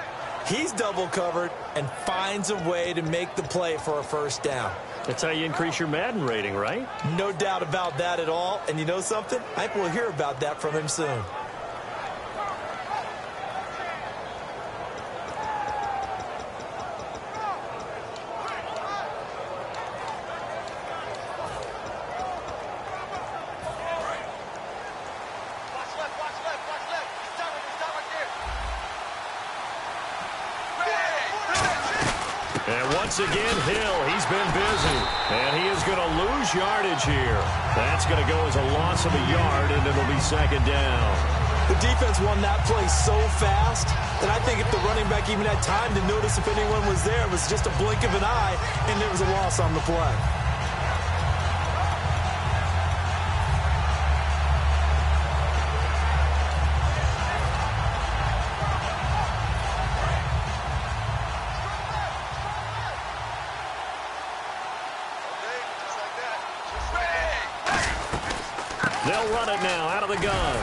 Speaker 5: He's double covered and finds a way to make the play for a 1st down.
Speaker 4: That's how you increase your Madden rating, right?
Speaker 5: No doubt about that at all. And you know something? I think we'll hear about that from him soon.
Speaker 4: Once again, Hill, he's been busy. And he is going to lose yardage here. That's going to go as a loss of a yard, and it'll be 2nd down.
Speaker 5: The defense won that play so fast that I think if the running back even had time to notice if anyone was there, it was just a blink of an eye, and there was a loss on the play.
Speaker 4: They'll run it now out of the gun.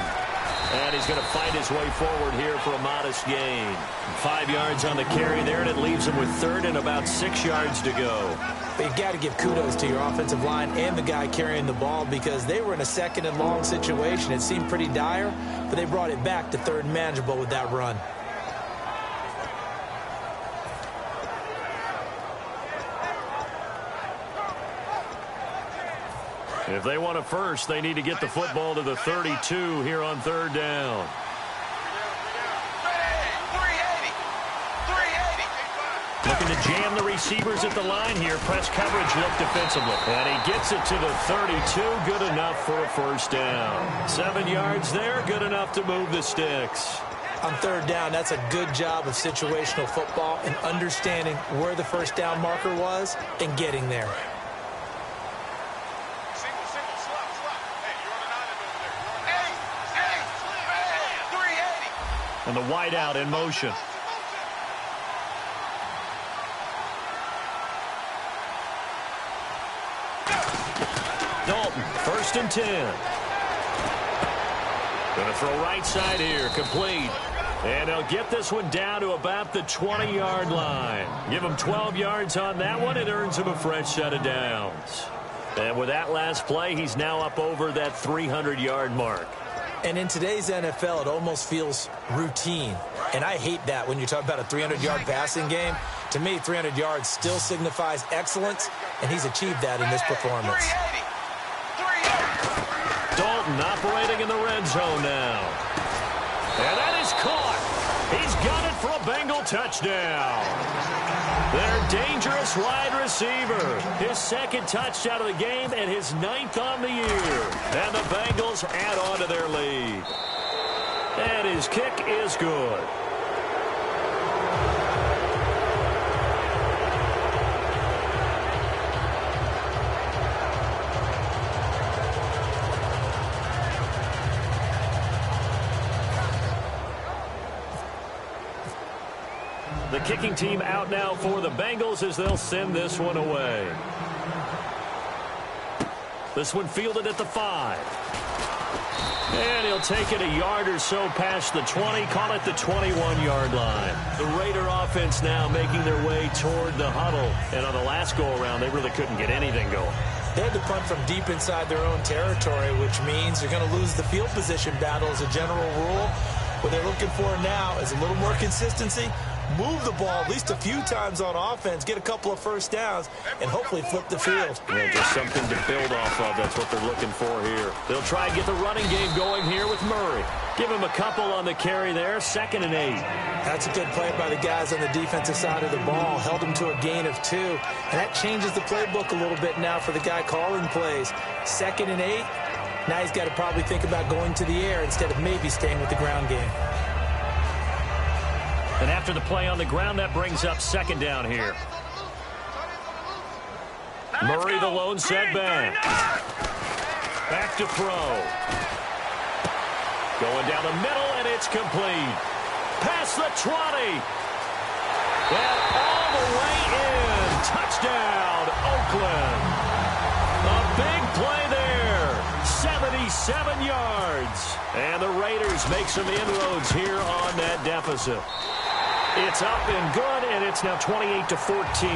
Speaker 4: And he's going to fight his way forward here for a modest gain. 5 yards on the carry there, and it leaves him with 3rd and about 6 yards to go.
Speaker 5: But you've got to give kudos to your offensive line and the guy carrying the ball because they were in a 2nd and long situation. It seemed pretty dire, but they brought it back to 3rd and manageable with that run.
Speaker 4: If they want a first, they need to get the football to the 32 here on third down. Looking to jam the receivers at the line here. Press coverage look defensively. And he gets it to the 32. Good enough for a first down. 7 yards there. Good enough to move the sticks.
Speaker 5: On third down, that's a good job of situational football and understanding where the first down marker was and getting there.
Speaker 4: And the wide out in motion. Dalton, 1st and 10. Going to throw right side here, complete. And they'll get this one down to about the 20-yard line. Give him 12 yards on that one. It earns him a fresh set of downs. And with that last play, he's now up over that 300-yard mark.
Speaker 5: And in today's NFL, it almost feels routine. And I hate that when you talk about a 300-yard passing game. To me, 300 yards still signifies excellence, and he's achieved that in this performance.
Speaker 4: Dalton operating in the red zone now. And that is caught. He's got it for a Bengal touchdown. Their dangerous wide receiver. His 2nd touchdown of the game and his 9th on the year. And the Bengals add on to their lead. And his kick is good. The kicking team out now for the Bengals as they'll send this one away. This one fielded at the 5. And he'll take it a yard or so past the 20, call it the 21-yard line. The Raider offense now making their way toward the huddle. And on the last go-around, they really couldn't get anything going.
Speaker 5: They had to punt from deep inside their own territory, which means they're going to lose the field position battle as a general rule. What they're looking for now is a little more consistency, move the ball at least a few times on offense, get a couple of first downs, and hopefully flip the field.
Speaker 4: Yeah, just something to build off of. That's what they're looking for here. They'll try and get the running game going here with Murray. Give him a couple on the carry there, 2nd and 8.
Speaker 5: That's a good play by the guys on the defensive side of the ball. Held him to a gain of 2. And that changes the playbook a little bit now for the guy calling plays. 2nd and 8. Now he's got to probably think about going to the air instead of maybe staying with the ground game.
Speaker 4: And after the play on the ground, that brings up 2nd down here. Murray, the lone setback. Back to throw. Going down the middle, and it's complete. Past the 20. And all the way in. Touchdown, Oakland. A big play there. 77 yards. And the Raiders make some inroads here on that deficit. It's up and good, and it's now 28-14.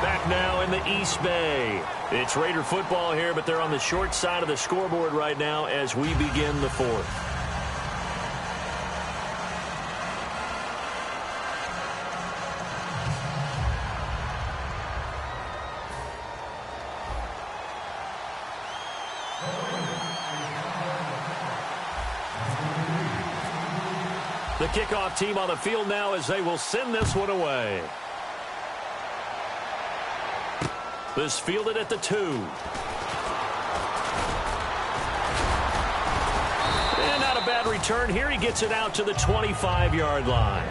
Speaker 4: Back now in the East Bay. It's Raider football here, but they're on the short side of the scoreboard right now as we begin the 4th. The kickoff team on the field now as they will send this one away. This fielded at the 2. And not a bad return here. He gets it out to the 25-yard line.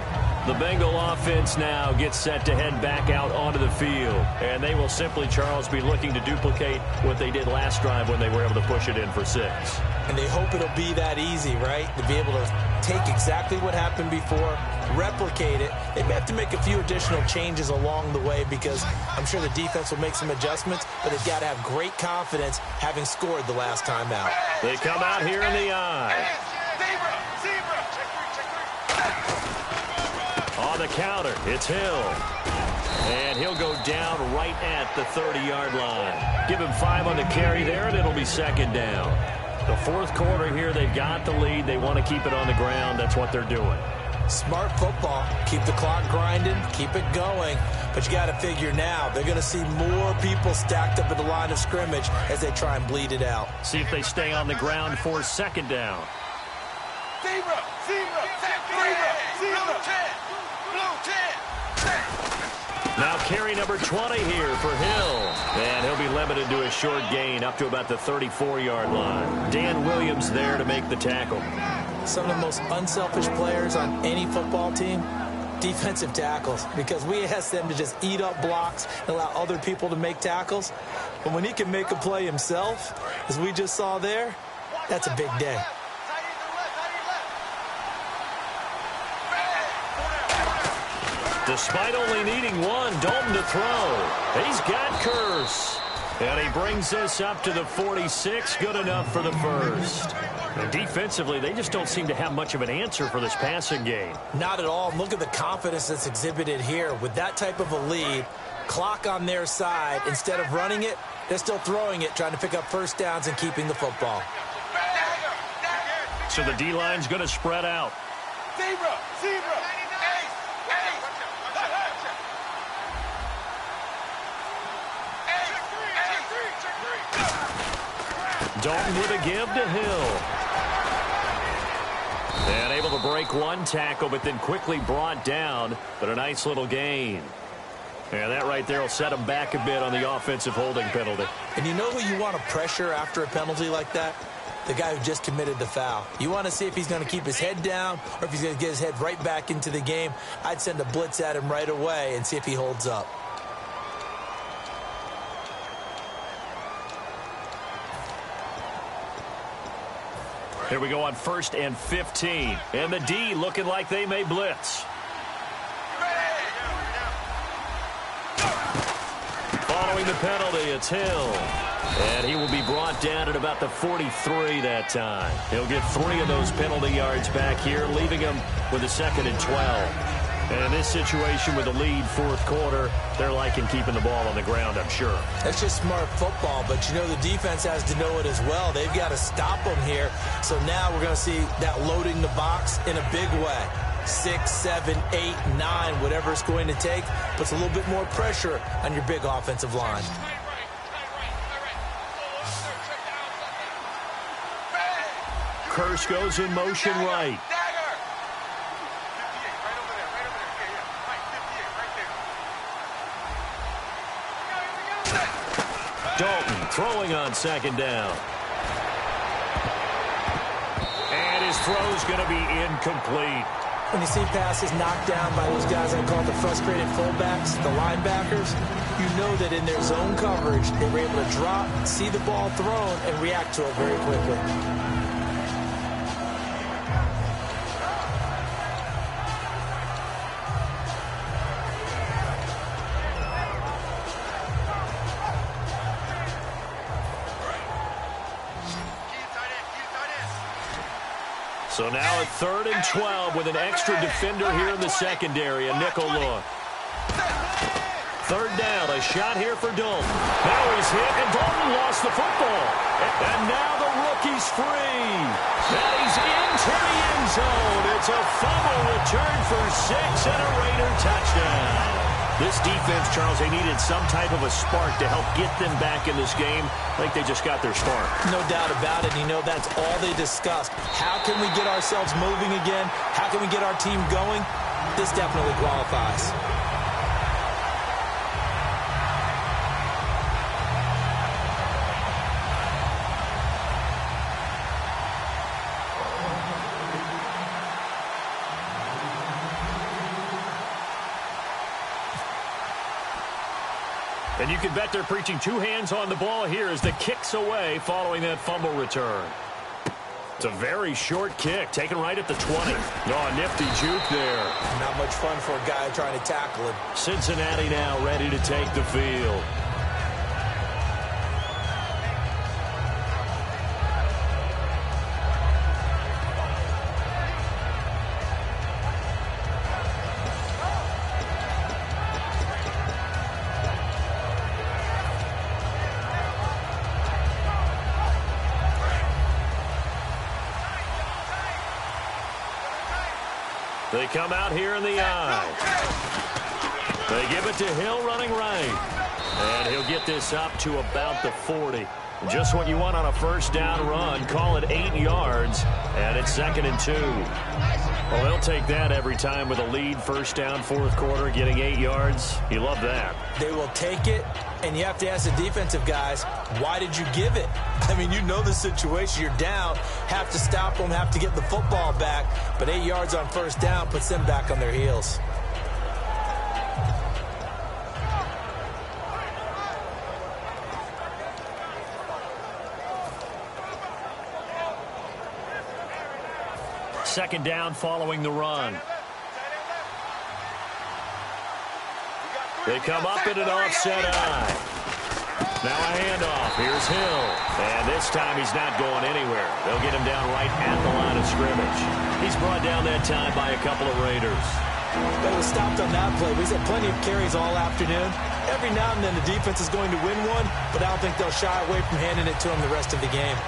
Speaker 4: The Bengal offense now gets set to head back out onto the field. And they will simply, Charles, be looking to duplicate what they did last drive when they were able to push it in for 6.
Speaker 5: And they hope it'll be that easy, right? To be able to take exactly what happened before, replicate it. They may have to make a few additional changes along the way because I'm sure the defense will make some adjustments, but they've got to have great confidence having scored the last time out.
Speaker 4: They come out here in the eye. On the counter, it's Hill. And he'll go down right at the 30-yard line. Give him 5 on the carry there, and it'll be 2nd down. The 4th quarter here, they've got the lead. They want to keep it on the ground. That's what they're doing.
Speaker 5: Smart football. Keep the clock grinding. Keep it going. But you got to figure now, they're going to see more people stacked up at the line of scrimmage as they try and bleed it out.
Speaker 4: See if they stay on the ground for second down.
Speaker 6: Zebra, zebra, zebra, 10, blue 10.
Speaker 4: Now carry number 20 here for Hill. And he'll be limited to a short gain up to about the 34-yard line. Dan Williams there to make the tackle.
Speaker 5: Some of the most unselfish players on any football team, defensive tackles, because we ask them to just eat up blocks and allow other people to make tackles. But when he can make a play himself, as we just saw there, that's a big day.
Speaker 4: Despite only needing one, Dalton to throw. He's got Curse. And he brings this up to the 46. Good enough for the first. And defensively, they just don't seem to have much of an answer for this passing game.
Speaker 5: Not at all. Look at the confidence that's exhibited here. With that type of a lead, clock on their side, instead of running it, they're still throwing it, trying to pick up first downs and keeping the football.
Speaker 4: So the D-line's going to spread out.
Speaker 6: Zebra, zebra.
Speaker 4: Dalton with a give to Hill. And able to break one tackle, but then quickly brought down. But a nice little gain. And that right there will set him back a bit on the offensive holding penalty.
Speaker 5: And you know who you want to pressure after a penalty like that? The guy who just committed the foul. You want to see if he's going to keep his head down or if he's going to get his head right back into the game. I'd send a blitz at him right away and see if he holds up.
Speaker 4: Here we go on 1st and 15. And the D looking like they may blitz. Following the penalty, it's Hill. And he will be brought down at about the 43 that time. He'll get 3 of those penalty yards back here, leaving him with a 2nd and 12. And in this situation with the lead 4th quarter, they're liking keeping the ball on the ground, I'm sure.
Speaker 5: That's just smart football, but you know the defense has to know it as well. They've got to stop them here. So now we're going to see that loading the box in a big way. 6, 7, 8, 9, whatever it's going to take, puts a little bit more pressure on your big offensive line.
Speaker 4: Curse goes in motion right. Dalton throwing on 2nd down. And his throw's going to be incomplete.
Speaker 5: When you see passes knocked down by those guys I call the frustrated fullbacks, the linebackers, you know that in their zone coverage, they were able to drop, see the ball thrown, and react to it very quickly.
Speaker 4: So now at 3rd and 12 with an extra defender here in the secondary, a nickel look. 3rd down, a shot here for Dalton. Now he's hit, and Dalton lost the football. And now the rookie's free. And he's into the end zone. It's a fumble return for 6 and a Raider touchdown. This defense, Charles, they needed some type of a spark to help get them back in this game. I think they just got their spark.
Speaker 5: No doubt about it. You know, that's all they discussed. How can we get ourselves moving again? How can we get our team going? This definitely qualifies.
Speaker 4: And you can bet they're preaching 2 hands on the ball here as the kick's away following that fumble return. It's a very short kick, taken right at the 20. Oh, a nifty juke there.
Speaker 5: Not much fun for a guy trying to tackle him.
Speaker 4: Cincinnati now ready to take the field. They come out here in the eye. They give it to Hill running right. And he'll get this up to about the 40. Just what you want on a first down run. Call it 8 yards, and it's 2nd and 2. Well, they'll take that every time with a lead, first down, fourth quarter, getting 8 yards. You love that.
Speaker 5: They will take it, and you have to ask the defensive guys, why did you give it? I mean, you know the situation. You're down, have to stop them, have to get the football back, but 8 yards on first down puts them back on their heels.
Speaker 4: Second down following the run. They come up in an offset eye. Now a handoff. Here's Hill. And this time he's not going anywhere. They'll get him down right at the line of scrimmage. He's brought down that time by a couple of Raiders.
Speaker 5: They were stopped on that play. We've had plenty of carries all afternoon. Every now and then the defense is going to win one, but I don't think they'll shy away from handing it to him the rest of the game.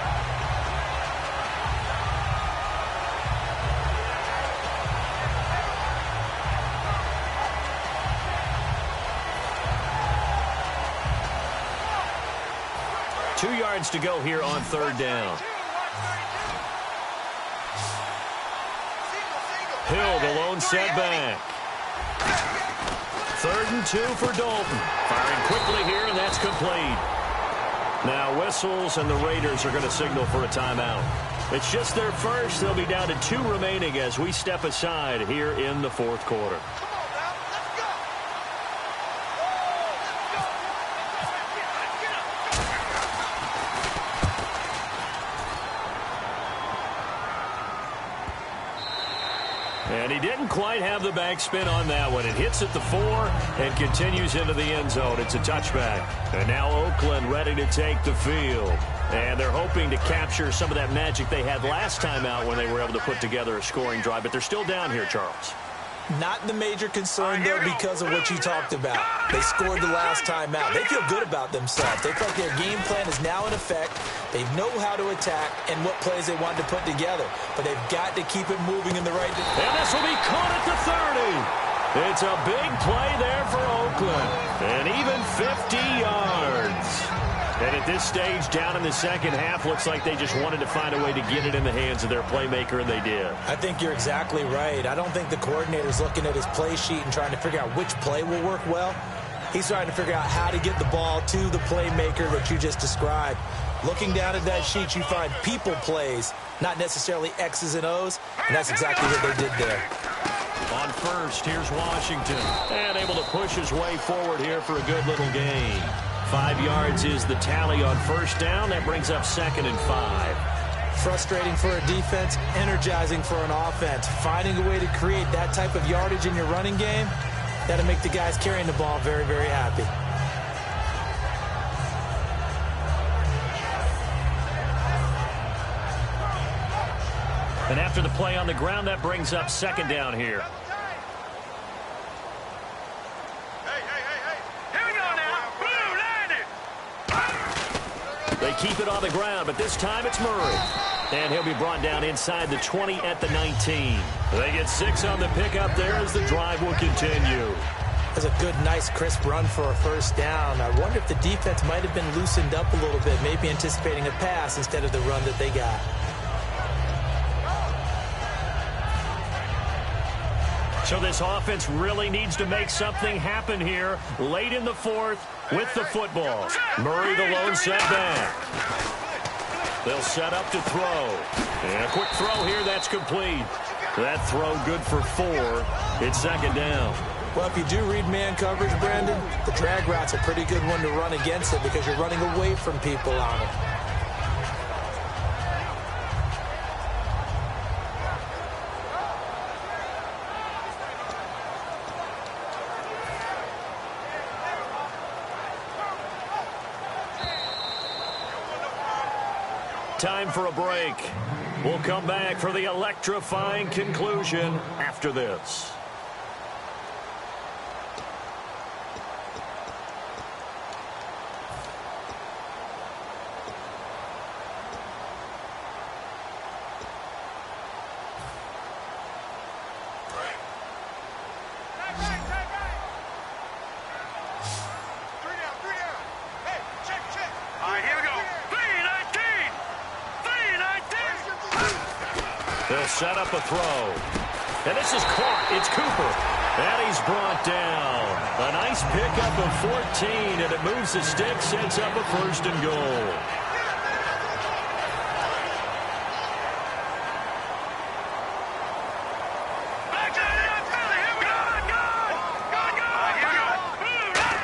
Speaker 4: To go here on third down. Hill, the lone setback. 3rd and 2 for Dalton. Firing quickly here, and that's complete. Now whistles, and the Raiders are going to signal for a timeout. It's just their first. They'll be down to 2 remaining as we step aside here in the fourth quarter. And he didn't quite have the backspin on that one. It hits at the 4 and continues into the end zone. It's a touchback. And now Oakland ready to take the field. And they're hoping to capture some of that magic they had last time out when they were able to put together a scoring drive. But they're still down here, Charles. Not the major concern, though, because of what you talked about. They scored the last time out. They feel good about themselves. They feel like their game plan is now in effect. They know how to attack and what plays they want to put together. But they've got to keep it moving in the right direction. And this will be caught at the 30. It's a big play there for Oakland. And even 50 yards. And at this stage, down in the second half, looks like they just wanted to find a way to get it in the hands of their playmaker, and they did. I think you're exactly right. I don't think the coordinator's looking at his play sheet and trying to figure out which play will work well. He's trying to figure out how to get the ball to the playmaker that you just described. Looking down at that sheet, you find people plays, not necessarily X's and O's, and that's exactly what they did there. On first, here's Washington, and able to push his way forward here for a good little gain. 5 yards is the tally on first down. That brings up 2nd and 5. Frustrating for a defense, energizing for an offense. Finding a way to create that type of yardage in your running game, that'll make the guys carrying the ball very, very happy. And after the play on the ground, that brings up 2nd down here. They keep it on the ground, but this time it's Murray. And he'll be brought down inside the 20 at the 19. They get 6 on the pickup there as the drive will continue. That's a good, nice, crisp run for a first down. I wonder if the defense might have been loosened up a little bit, maybe anticipating a pass instead of the run that they got. So this offense really needs to make something happen here late in the fourth with the football. Murray, the lone setback. They'll set up to throw. And a quick throw here, that's complete. That throw good for 4. It's 2nd down. Well, if you do read man coverage, Brandon, the drag route's a pretty good one to run against it because you're running away from people on it. Time for a break. We'll come back for the electrifying conclusion after this. They'll set up a throw. And this is caught. It's Cooper. And he's brought down. A nice pickup of 14, and it moves the stick, sets up a 1st and goal.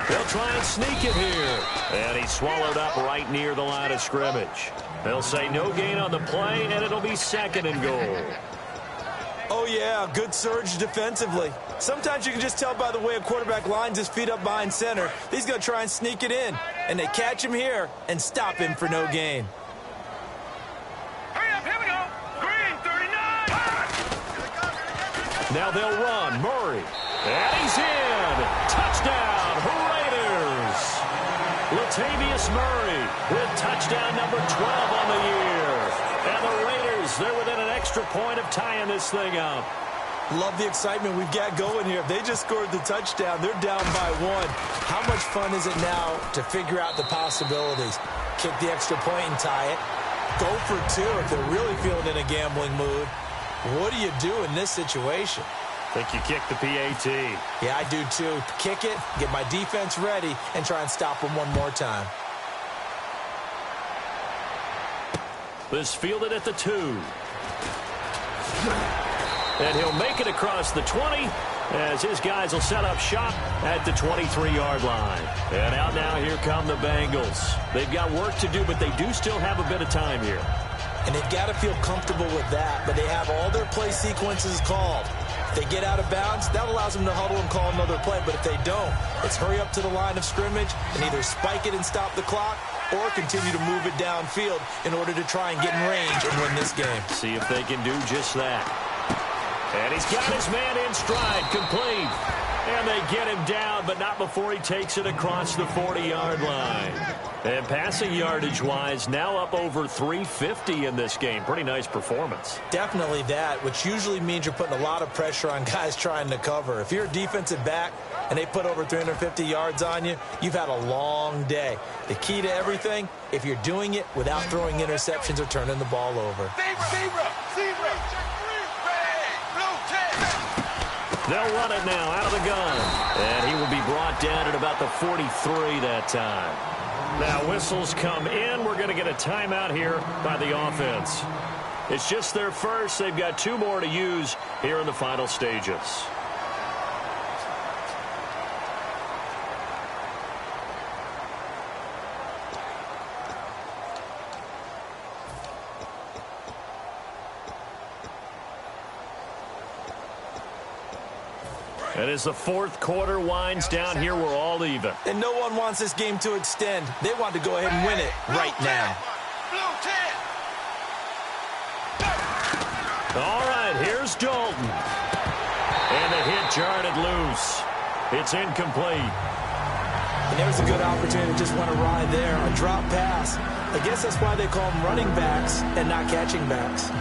Speaker 4: They'll try and sneak it here. And he's swallowed up right near the line of scrimmage. They'll say no gain on the play, and it'll be 2nd and goal.
Speaker 5: Oh, yeah, good surge defensively. Sometimes you can just tell by the way a quarterback lines his feet up behind center. He's going to try and sneak it in. And they catch him here and stop him for no gain.
Speaker 6: Hurry up, here we go. Green, 39.
Speaker 4: Now they'll run. Murray. And he's in. Touchdown, Raiders. Latavius Murray with touchdown number 12 on the year. And the Raiders, they're within an extra point of tying this thing up.
Speaker 5: Love the excitement we've got going here. If they just scored the touchdown, they're down by 1. How much fun is it now to figure out the possibilities? Kick the extra point and tie it. Go for 2 if they're really feeling in a gambling mood. What do you do in this situation?
Speaker 4: I think you kick the PAT.
Speaker 5: Yeah, I do too. Kick it, get my defense ready, and try and stop them one more time.
Speaker 4: This fielded at the 2. And he'll make it across the 20 as his guys will set up shop at the 23-yard line. And out now, here come the Bengals. They've got work to do, but they do still have a bit of time here.
Speaker 5: And they've got to feel comfortable with that, but they have all their play sequences called. If they get out of bounds, that allows them to huddle and call another play. But if they don't, it's hurry up to the line of scrimmage and either spike it and stop the clock or continue to move it downfield in order to try and get in range and win this game.
Speaker 4: See if they can do just that. And he's got his man in stride, complete. And they get him down, but not before he takes it across the 40-yard line. And passing yardage-wise, now up over 350 in this game. Pretty nice performance.
Speaker 5: Definitely that, which usually means you're putting a lot of pressure on guys trying to cover. If you're a defensive back and they put over 350 yards on you, you've had a long day. The key to everything, if you're doing it without throwing interceptions or turning the ball over.
Speaker 4: They'll run it now out of the gun. And he will be brought down at about the 43 that time. Now whistles come in. We're going to get a timeout here by the offense. It's just their first. They've got 2 more to use here in the final stages. And as the 4th quarter winds down here, we're all even.
Speaker 5: And no one wants this game to extend. They want to go ahead and win it right now.
Speaker 4: All right, here's Dalton. And the hit jarred it loose. It's incomplete.
Speaker 5: And there's a good opportunity to just went awry there. A drop pass. I guess that's why they call them running backs and not catching backs.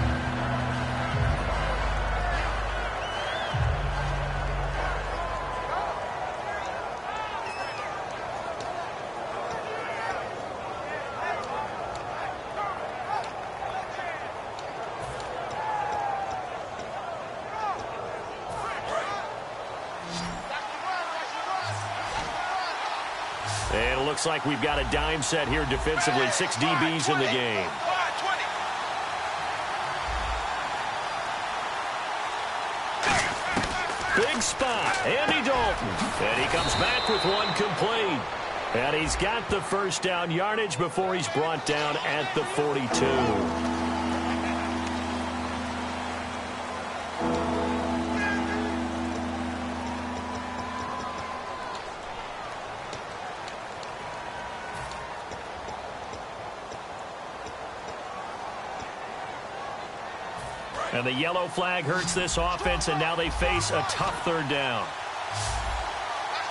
Speaker 4: And it looks like we've got a dime set here defensively. 6 DBs in the game. Big spot, Andy Dalton. And he comes back with 1 complete. And he's got the first down yardage before he's brought down at the 42. And the yellow flag hurts this offense, and now they face a tough 3rd down.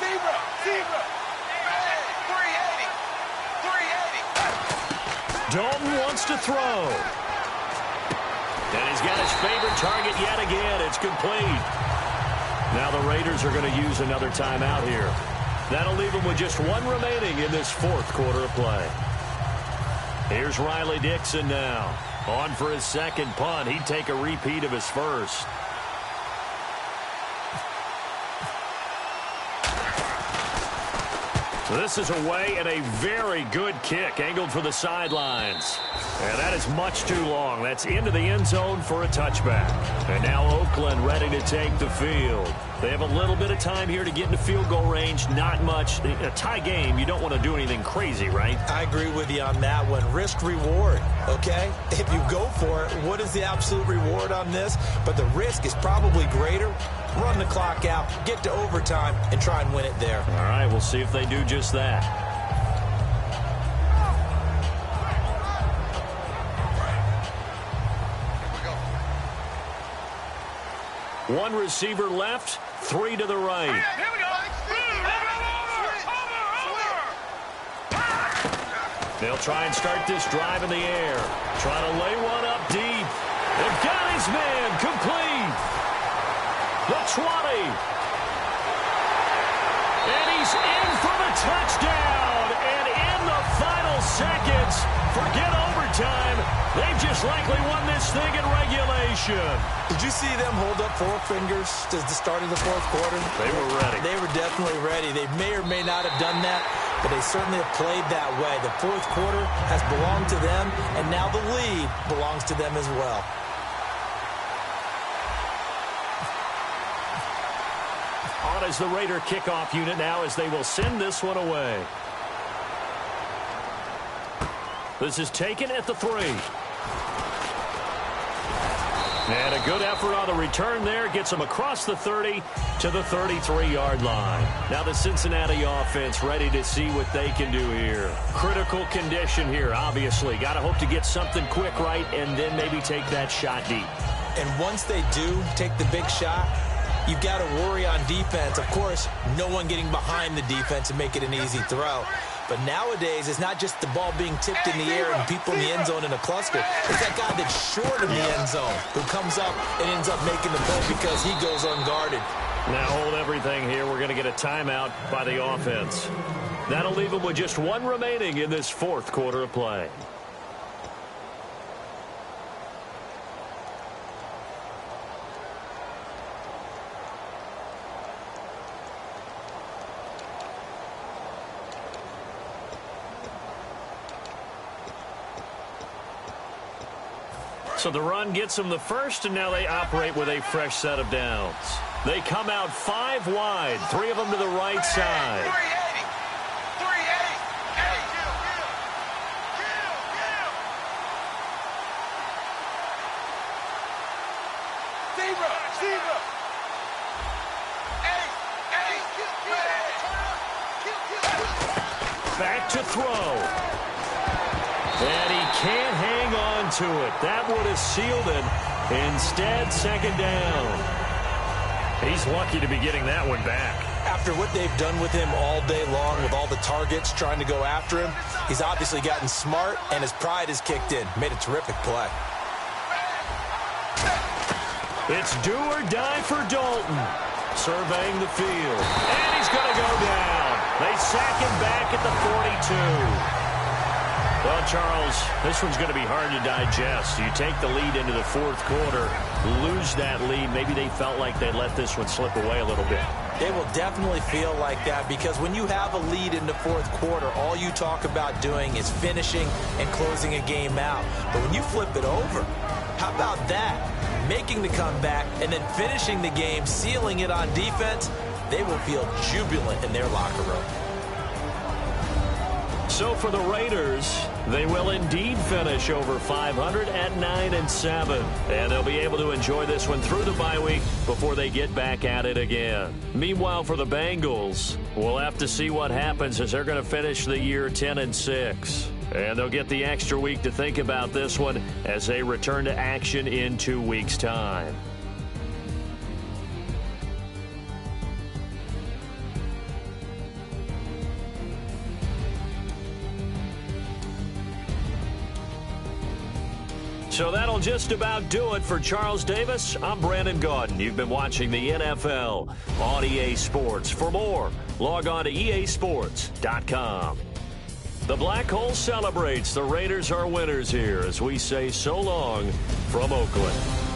Speaker 6: Zebra! 380!
Speaker 4: Dalton wants to throw. And he's got his favorite target yet again. It's complete. Now the Raiders are going to use another timeout here. That'll leave them with just 1 remaining in this 4th quarter of play. Here's Riley Dixon now. On for his second punt. He'd take a repeat of his first. So this is away and a very good kick angled for the sidelines. And that is much too long. That's into the end zone for a touchback. And now Oakland ready to take the field. They have a little bit of time here to get into field goal range. Not much. A tie game, you don't want to do anything crazy, right?
Speaker 5: I agree with you on that one. Risk reward, okay? If you go for it, what is the absolute reward on this? But the risk is probably greater. Run the clock out, get to overtime, and try and win it there.
Speaker 4: All right, we'll see if they do just that. One receiver left, three to the right.
Speaker 6: Here we go.
Speaker 4: They'll try and start this drive in the air. Trying to lay one up deep. They've got his man complete. The 20. And he's in for the touchdown. And in the final seconds, forget overtime. They've just likely won this thing in regulation.
Speaker 5: Did you see them hold up four fingers at the start of the fourth quarter?
Speaker 4: They were ready.
Speaker 5: They were definitely ready. They may or may not have done that, but they certainly have played that way. The fourth quarter has belonged to them, and now the lead belongs to them as well.
Speaker 4: On is the Raider kickoff unit now as they will send this one away. This is taken at the 3. And a good effort on the return there. Gets him across the 30 to the 33-yard line. Now the Cincinnati offense ready to see what they can do here. Critical condition here, obviously. Got to hope to get something quick right and then maybe take that shot deep.
Speaker 5: And once they do take the big shot, you've got to worry on defense. Of course, no one getting behind the defense and make it an easy throw. But nowadays, it's not just the ball being tipped in the air and people in the end zone in a cluster. It's that guy that's short of the end zone who comes up and ends up making the play because he goes unguarded.
Speaker 4: Now hold everything here. We're going to get a timeout by the offense. That'll leave them with just one remaining in this fourth quarter of play. So the run gets them the first, and now they operate with a fresh set of downs. They come out 5 wide, 3 of them to the right side.
Speaker 6: 380. 380. Zebra.
Speaker 4: Back to throw. And he can't hang on to it. That would have sealed it. Instead, second down. He's lucky to be getting that one back.
Speaker 5: After what they've done with him all day long with all the targets trying to go after him, he's obviously gotten smart, and his pride has kicked in. Made a terrific play.
Speaker 4: It's do or die for Dalton. Surveying the field. And he's going to go down. They sack him back at the 42. Well, Charles, this one's going to be hard to digest. You take the lead into the fourth quarter, lose that lead. Maybe they felt like they let this one slip away a little bit.
Speaker 5: They will definitely feel like that because when you have a lead in the fourth quarter, all you talk about doing is finishing and closing a game out. But when you flip it over, how about that? Making the comeback and then finishing the game, sealing it on defense, they will feel jubilant in their locker room.
Speaker 4: So for the Raiders, they will indeed finish over 500 at 9-7. And they'll be able to enjoy this one through the bye week before they get back at it again. Meanwhile, for the Bengals, we'll have to see what happens as they're going to finish the year 10-6. And they'll get the extra week to think about this one as they return to action in 2 weeks' time. So that'll just about do it for Charles Davis. I'm Brandon Gaudin. You've been watching the NFL on EA Sports. For more, log on to easports.com. The Black Hole celebrates. The Raiders are winners here as we say so long from Oakland.